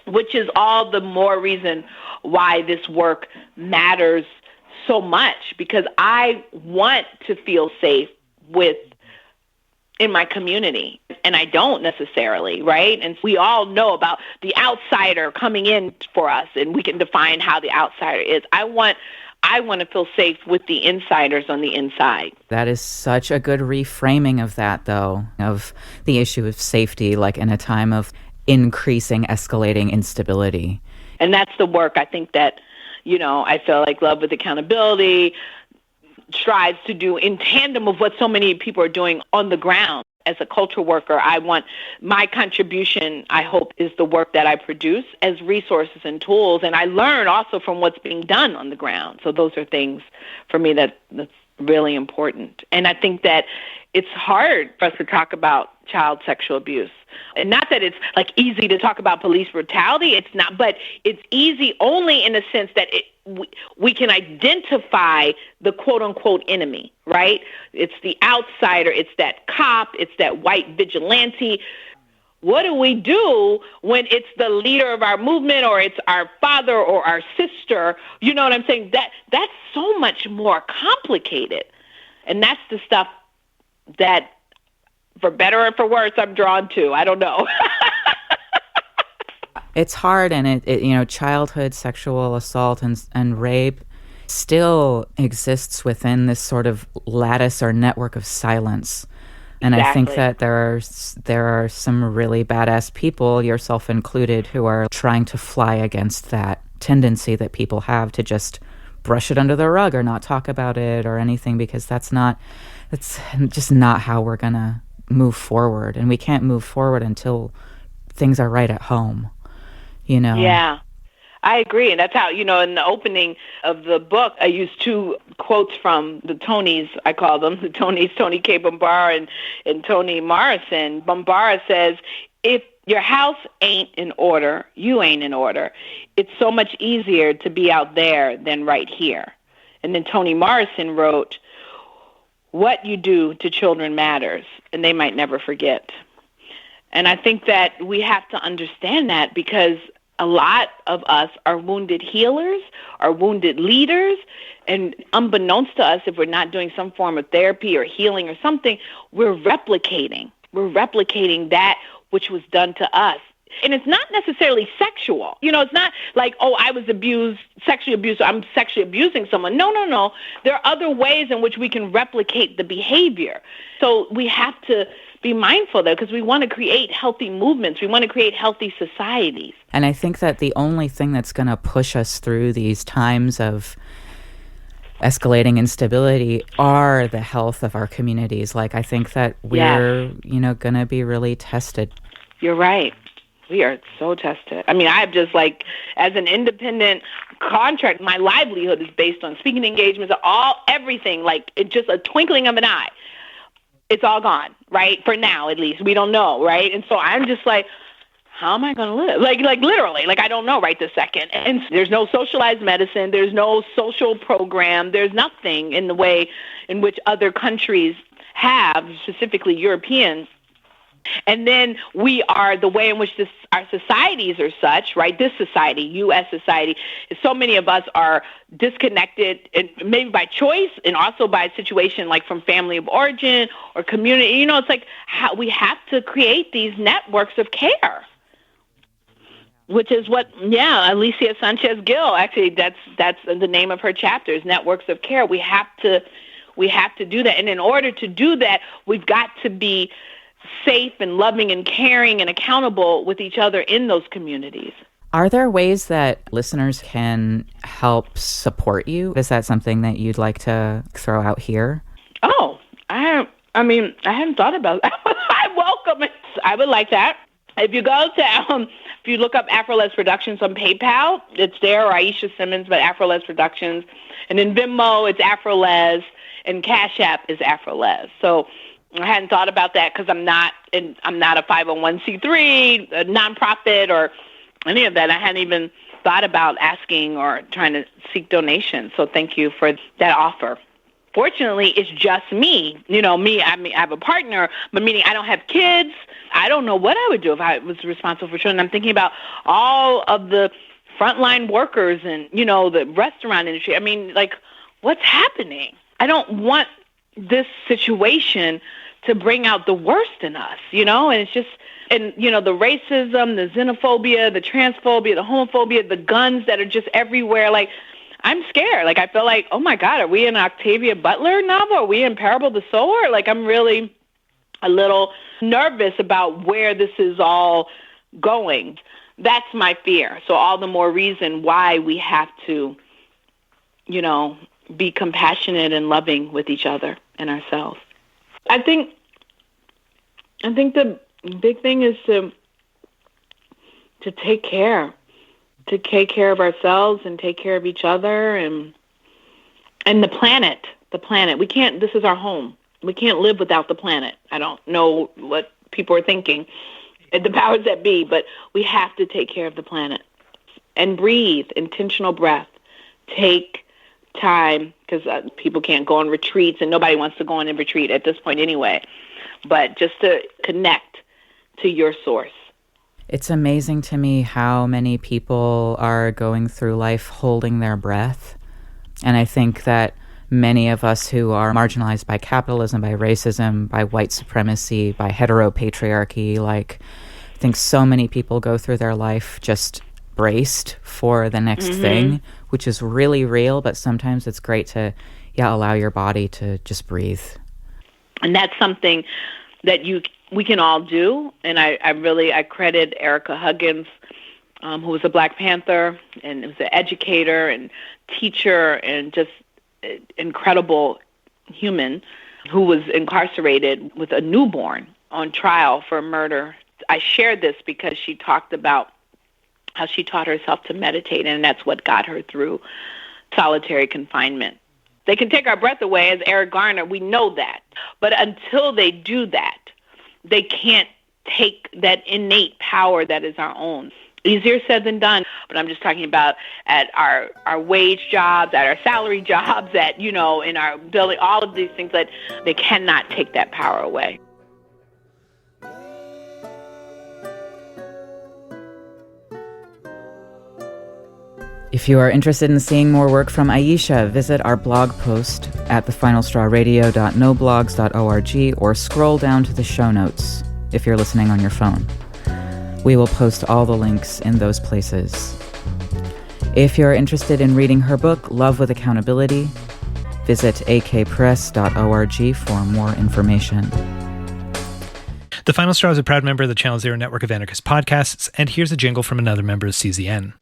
which is all the more reason why this work matters so much, because I want to feel safe in my community, and I don't necessarily, right? And we all know about the outsider coming in for us, and we can define how the outsider is. I want to feel safe with the insiders on the inside. That is such a good reframing of that, though, of the issue of safety, like in a time of increasing, escalating instability. And that's the work I think that, I feel like Love with Accountability strives to do in tandem of what so many people are doing on the ground. As a culture worker, I want my contribution, I hope, is the work that I produce as resources and tools. And I learn also from what's being done on the ground. So those are things for me that's really important. And I think that it's hard for us to talk about child sexual abuse. And not that it's like easy to talk about police brutality, it's not, but it's easy only in the sense that we can identify the quote-unquote enemy, right? It's the outsider, it's that cop, it's that white vigilante. What do we do when it's the leader of our movement, or it's our father or our sister? You know what I'm saying? That's so much more complicated. And that's the stuff that, for better or for worse, I'm drawn to. I don't know. It's hard, and it childhood sexual assault and rape still exists within this sort of lattice or network of silence. And exactly. I think that there are some really badass people, yourself included, who are trying to fly against that tendency that people have to just brush it under the rug or not talk about it or anything, because that's just not how we're going to move forward. And we can't move forward until things are right at home. Yeah, I agree. And that's how, in the opening of the book, I used two quotes from the Tonys, I call them, the Tonys, Tony K. Bambara and Toni Morrison. Bambara says, if your house ain't in order, you ain't in order. It's so much easier to be out there than right here. And then Toni Morrison wrote, what you do to children matters, and they might never forget. And I think that we have to understand that, because a lot of us are wounded healers, are wounded leaders, and unbeknownst to us, if we're not doing some form of therapy or healing or something, we're replicating that which was done to us. And it's not necessarily sexual. It's not like, oh, I was sexually abused, so I'm sexually abusing someone. No. There are other ways in which we can replicate the behavior. So we have to be mindful though, because we want to create healthy movements. We want to create healthy societies. And I think that the only thing that's going to push us through these times of escalating instability are the health of our communities. Like, I think that we're, going to be really tested. You're right. We are so tested. I mean, I've just as an independent contract, my livelihood is based on speaking engagements, everything, it's just a twinkling of an eye. It's all gone, right? For now, at least. We don't know, right? And so I'm just how am I going to live? Literally, I don't know right this second. And there's no socialized medicine. There's no social program. There's nothing in the way in which other countries have, specifically Europeans. And then we are the way in which our societies are such, right? This society, U.S. society, so many of us are disconnected, and maybe by choice and also by situation from family of origin or community. It's how we have to create these networks of care, which is what, Alicia Sanchez Gill, actually, that's the name of her chapters, Networks of Care. We have to do that. And in order to do that, we've got to be safe and loving and caring and accountable with each other in those communities. Are there ways that listeners can help support you? Is that something that you'd like to throw out here? Oh, I hadn't thought about that. I welcome it. I would like that. If you go to, if you look up AfroLes Productions on PayPal, it's there, or Aishah Simmons, but AfroLes Productions. And in Venmo, it's AfroLes, and Cash App is AfroLes. So I hadn't thought about that because I'm not a 501c3, a nonprofit, or any of that. I hadn't even thought about asking or trying to seek donations. So thank you for that offer. Fortunately, it's just me. I have a partner, but meaning I don't have kids. I don't know what I would do if I was responsible for children. I'm thinking about all of the frontline workers and, the restaurant industry. I mean, what's happening? I don't want this situation to bring out the worst in us, and it's just, and, the racism, the xenophobia, the transphobia, the homophobia, the guns that are just everywhere. I'm scared. I feel oh my God, are we in an Octavia Butler novel? Are we in Parable of the Sower? I'm really a little nervous about where this is all going. That's my fear. So all the more reason why we have to, be compassionate and loving with each other and ourselves. I think the big thing is to take care of ourselves and take care of each other and the planet. This is our home. We can't live without the planet. I don't know what people are thinking, the powers that be, but we have to take care of the planet and breathe, intentional breath. Take time, because people can't go on retreats, and nobody wants to go on a retreat at this point anyway, but just to connect to your source. It's amazing to me how many people are going through life holding their breath. And I think that many of us who are marginalized by capitalism, by racism, by white supremacy, by heteropatriarchy, I think so many people go through their life just braced for the next thing, which is really real, but sometimes it's great to allow your body to just breathe. And that's something that we can all do. And I credit Erica Huggins, who was a Black Panther and was an educator and teacher and just incredible human who was incarcerated with a newborn on trial for murder. I shared this because she talked about how she taught herself to meditate, and that's what got her through solitary confinement. They can take our breath away, as Eric Garner, we know that. But until they do that, they can't take that innate power that is our own. Easier said than done, but I'm just talking about at our wage jobs, at our salary jobs, at, in our building, all of these things that they cannot take that power away. If you are interested in seeing more work from Aishah, visit our blog post at thefinalstrawradio.noblogs.org or scroll down to the show notes if you're listening on your phone. We will post all the links in those places. If you're interested in reading her book, Love with Accountability, visit akpress.org for more information. The Final Straw is a proud member of the Channel Zero network of anarchist podcasts, and here's a jingle from another member of CZN.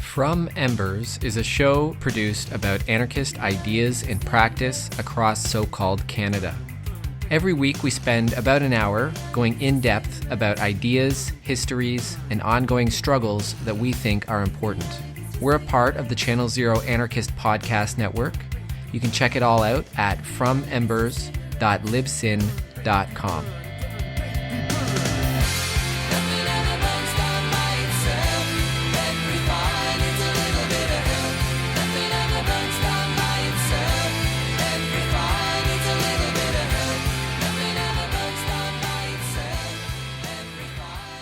From Embers is a show produced about anarchist ideas and practice across so-called Canada. Every week we spend about an hour going in-depth about ideas, histories, and ongoing struggles that we think are important. We're a part of the Channel Zero Anarchist Podcast Network. You can check it all out at fromembers.libsyn.com.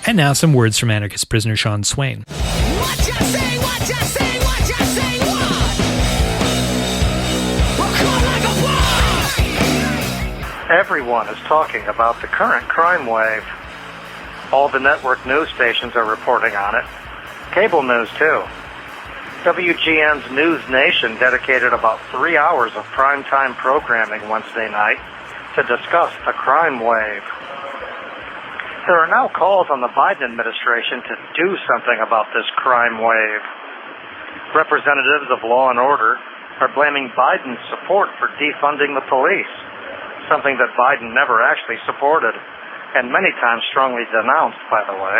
And now some words from anarchist prisoner Sean Swain. What you say, what you say, what you say, what? We'll call like a what? Everyone is talking about the current crime wave. All the network news stations are reporting on it. Cable news, too. WGN's News Nation dedicated about 3 hours of primetime programming Wednesday night to discuss the crime wave. There are now calls on the Biden administration to do something about this crime wave. Representatives of law and order are blaming Biden's support for defunding the police, something that Biden never actually supported, and many times strongly denounced, by the way.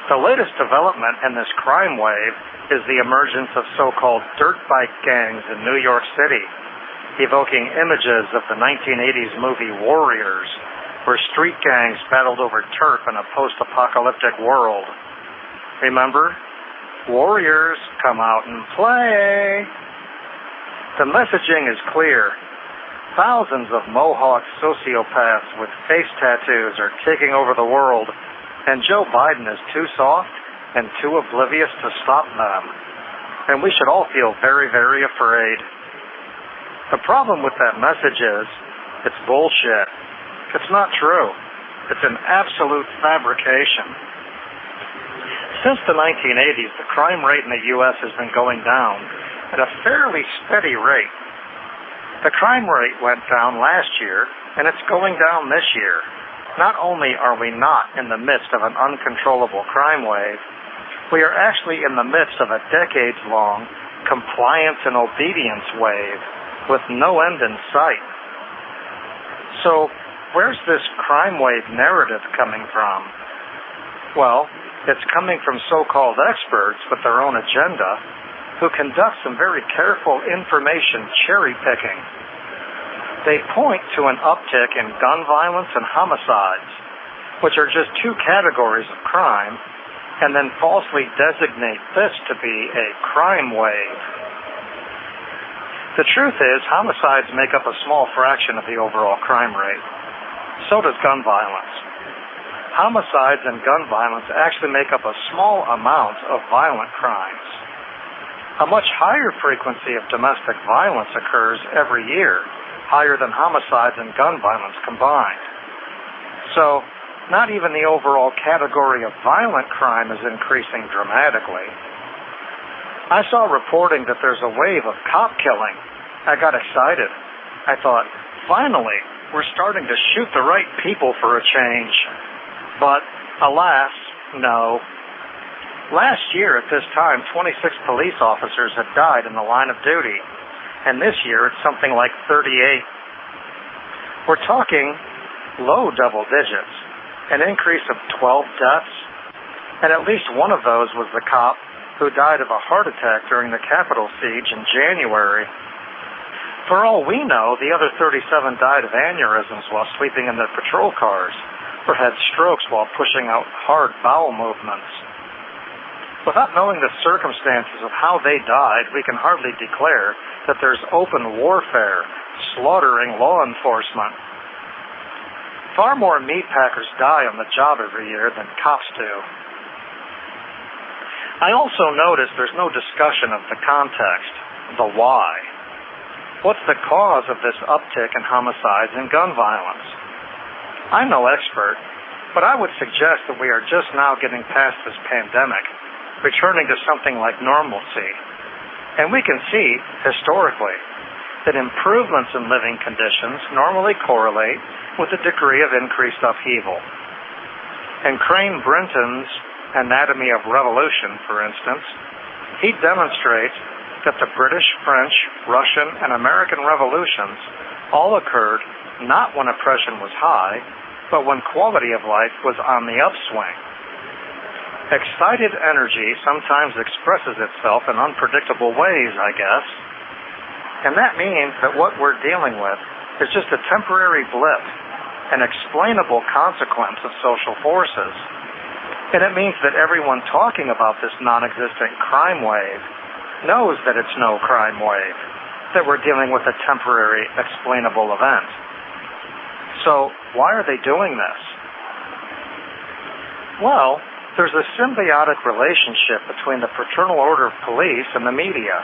The latest development in this crime wave is the emergence of so-called dirt bike gangs in New York City, evoking images of the 1980s movie Warriors, where street gangs battled over turf in a post-apocalyptic world. Remember? Warriors, come out and play! The messaging is clear. Thousands of Mohawk sociopaths with face tattoos are taking over the world, and Joe Biden is too soft and too oblivious to stop them. And we should all feel very, very afraid. The problem with that message is, it's bullshit. It's not true. It's an absolute fabrication. Since the 1980s, the crime rate in the U.S. has been going down at a fairly steady rate. The crime rate went down last year, and it's going down this year. Not only are we not in the midst of an uncontrollable crime wave, we are actually in the midst of a decades-long compliance and obedience wave with no end in sight. So, where's this crime wave narrative coming from? Well, it's coming from so-called experts with their own agenda who conduct some very careful information cherry-picking. They point to an uptick in gun violence and homicides, which are just two categories of crime, and then falsely designate this to be a crime wave. The truth is, homicides make up a small fraction of the overall crime rate. So does gun violence. Homicides and gun violence actually make up a small amount of violent crimes. A much higher frequency of domestic violence occurs every year, higher than homicides and gun violence combined. So, not even the overall category of violent crime is increasing dramatically. I saw reporting that there's a wave of cop killing. I got excited. I thought, finally, we're starting to shoot the right people for a change. But, alas, no. Last year at this time, 26 police officers had died in the line of duty. And this year it's something like 38. We're talking low double digits, an increase of 12 deaths. And at least one of those was the cop who died of a heart attack during the Capitol siege in January. For all we know, the other 37 died of aneurysms while sleeping in their patrol cars, or had strokes while pushing out hard bowel movements. Without knowing the circumstances of how they died, we can hardly declare that there's open warfare, slaughtering law enforcement. Far more meatpackers die on the job every year than cops do. I also noticed there's no discussion of the context, the why. What's the cause of this uptick in homicides and gun violence? I'm no expert, but I would suggest that we are just now getting past this pandemic, returning to something like normalcy. And we can see, historically, that improvements in living conditions normally correlate with a degree of increased upheaval. In Crane Brinton's Anatomy of Revolution, for instance, he demonstrates that the British, French, Russian, and American revolutions all occurred not when oppression was high, but when quality of life was on the upswing. Excited energy sometimes expresses itself in unpredictable ways, I guess. And that means that what we're dealing with is just a temporary blip, an explainable consequence of social forces. And it means that everyone talking about this non-existent crime wave knows that it's no crime wave, that we're dealing with a temporary explainable event. So why are they doing this? Well, there's a symbiotic relationship between the fraternal order of police and the media.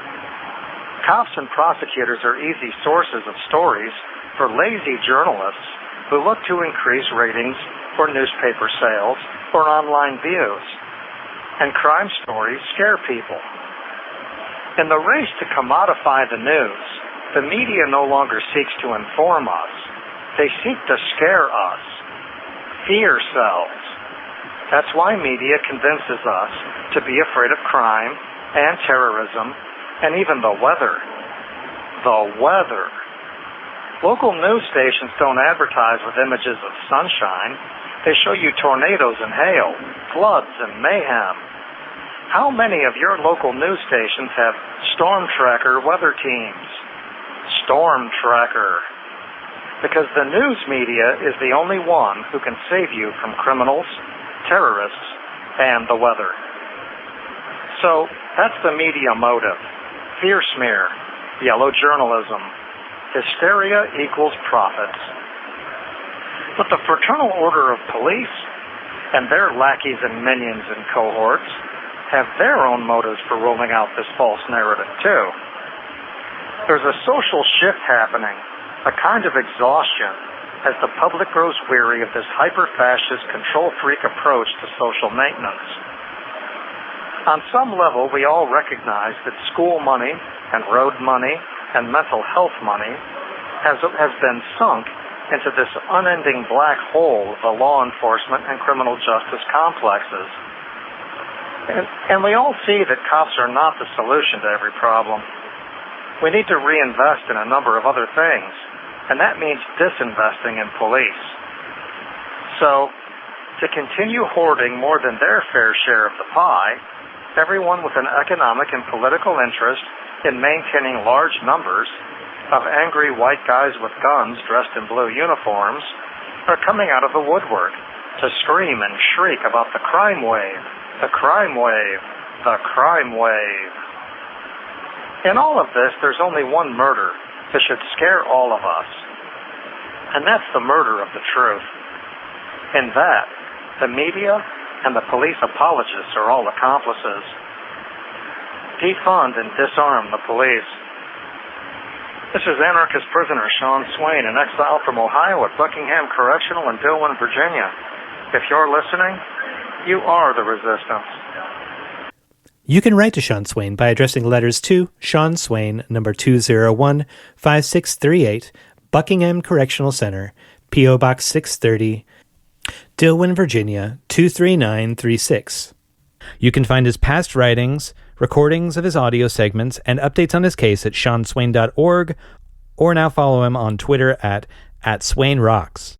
Cops and prosecutors are easy sources of stories for lazy journalists who look to increase ratings for newspaper sales or online views. And crime stories scare people. In the race to commodify the news, the media no longer seeks to inform us. They seek to scare us. Fear sells. That's why media convinces us to be afraid of crime and terrorism and even the weather. The weather. Local news stations don't advertise with images of sunshine. They show you tornadoes and hail, floods and mayhem. How many of your local news stations have Storm Tracker weather teams? Storm Tracker. Because the news media is the only one who can save you from criminals, terrorists, and the weather. So that's the media motive. Fear smear, yellow journalism. Hysteria equals profits. But the fraternal order of police and their lackeys and minions and cohorts have their own motives for rolling out this false narrative too. There's a social shift happening, a kind of exhaustion, as the public grows weary of this hyper-fascist, control-freak approach to social maintenance. On some level, we all recognize that school money and road money and mental health money has been sunk into this unending black hole of the law enforcement and criminal justice complexes. And we all see that cops are not the solution to every problem. We need to reinvest in a number of other things, and that means disinvesting in police. So, to continue hoarding more than their fair share of the pie, everyone with an economic and political interest in maintaining large numbers of angry white guys with guns dressed in blue uniforms are coming out of the woodwork to scream and shriek about the crime wave, the crime wave, the crime wave. In all of this, there's only one murder that should scare all of us, and that's the murder of the truth. In that, the media and the police apologists are all accomplices. Defund and disarm the police. This is anarchist prisoner Sean Swain, in exile from Ohio at Buckingham Correctional in Dillwyn, Virginia. If you're listening, you are the resistance. You can write to Sean Swain by addressing letters to Sean Swain, number 201 5638, Buckingham Correctional Center, P.O. Box 630, Dillwyn, Virginia 23936. You can find his past writings, recordings of his audio segments, and updates on his case at seanswain.org, or now follow him on Twitter at SwainRocks.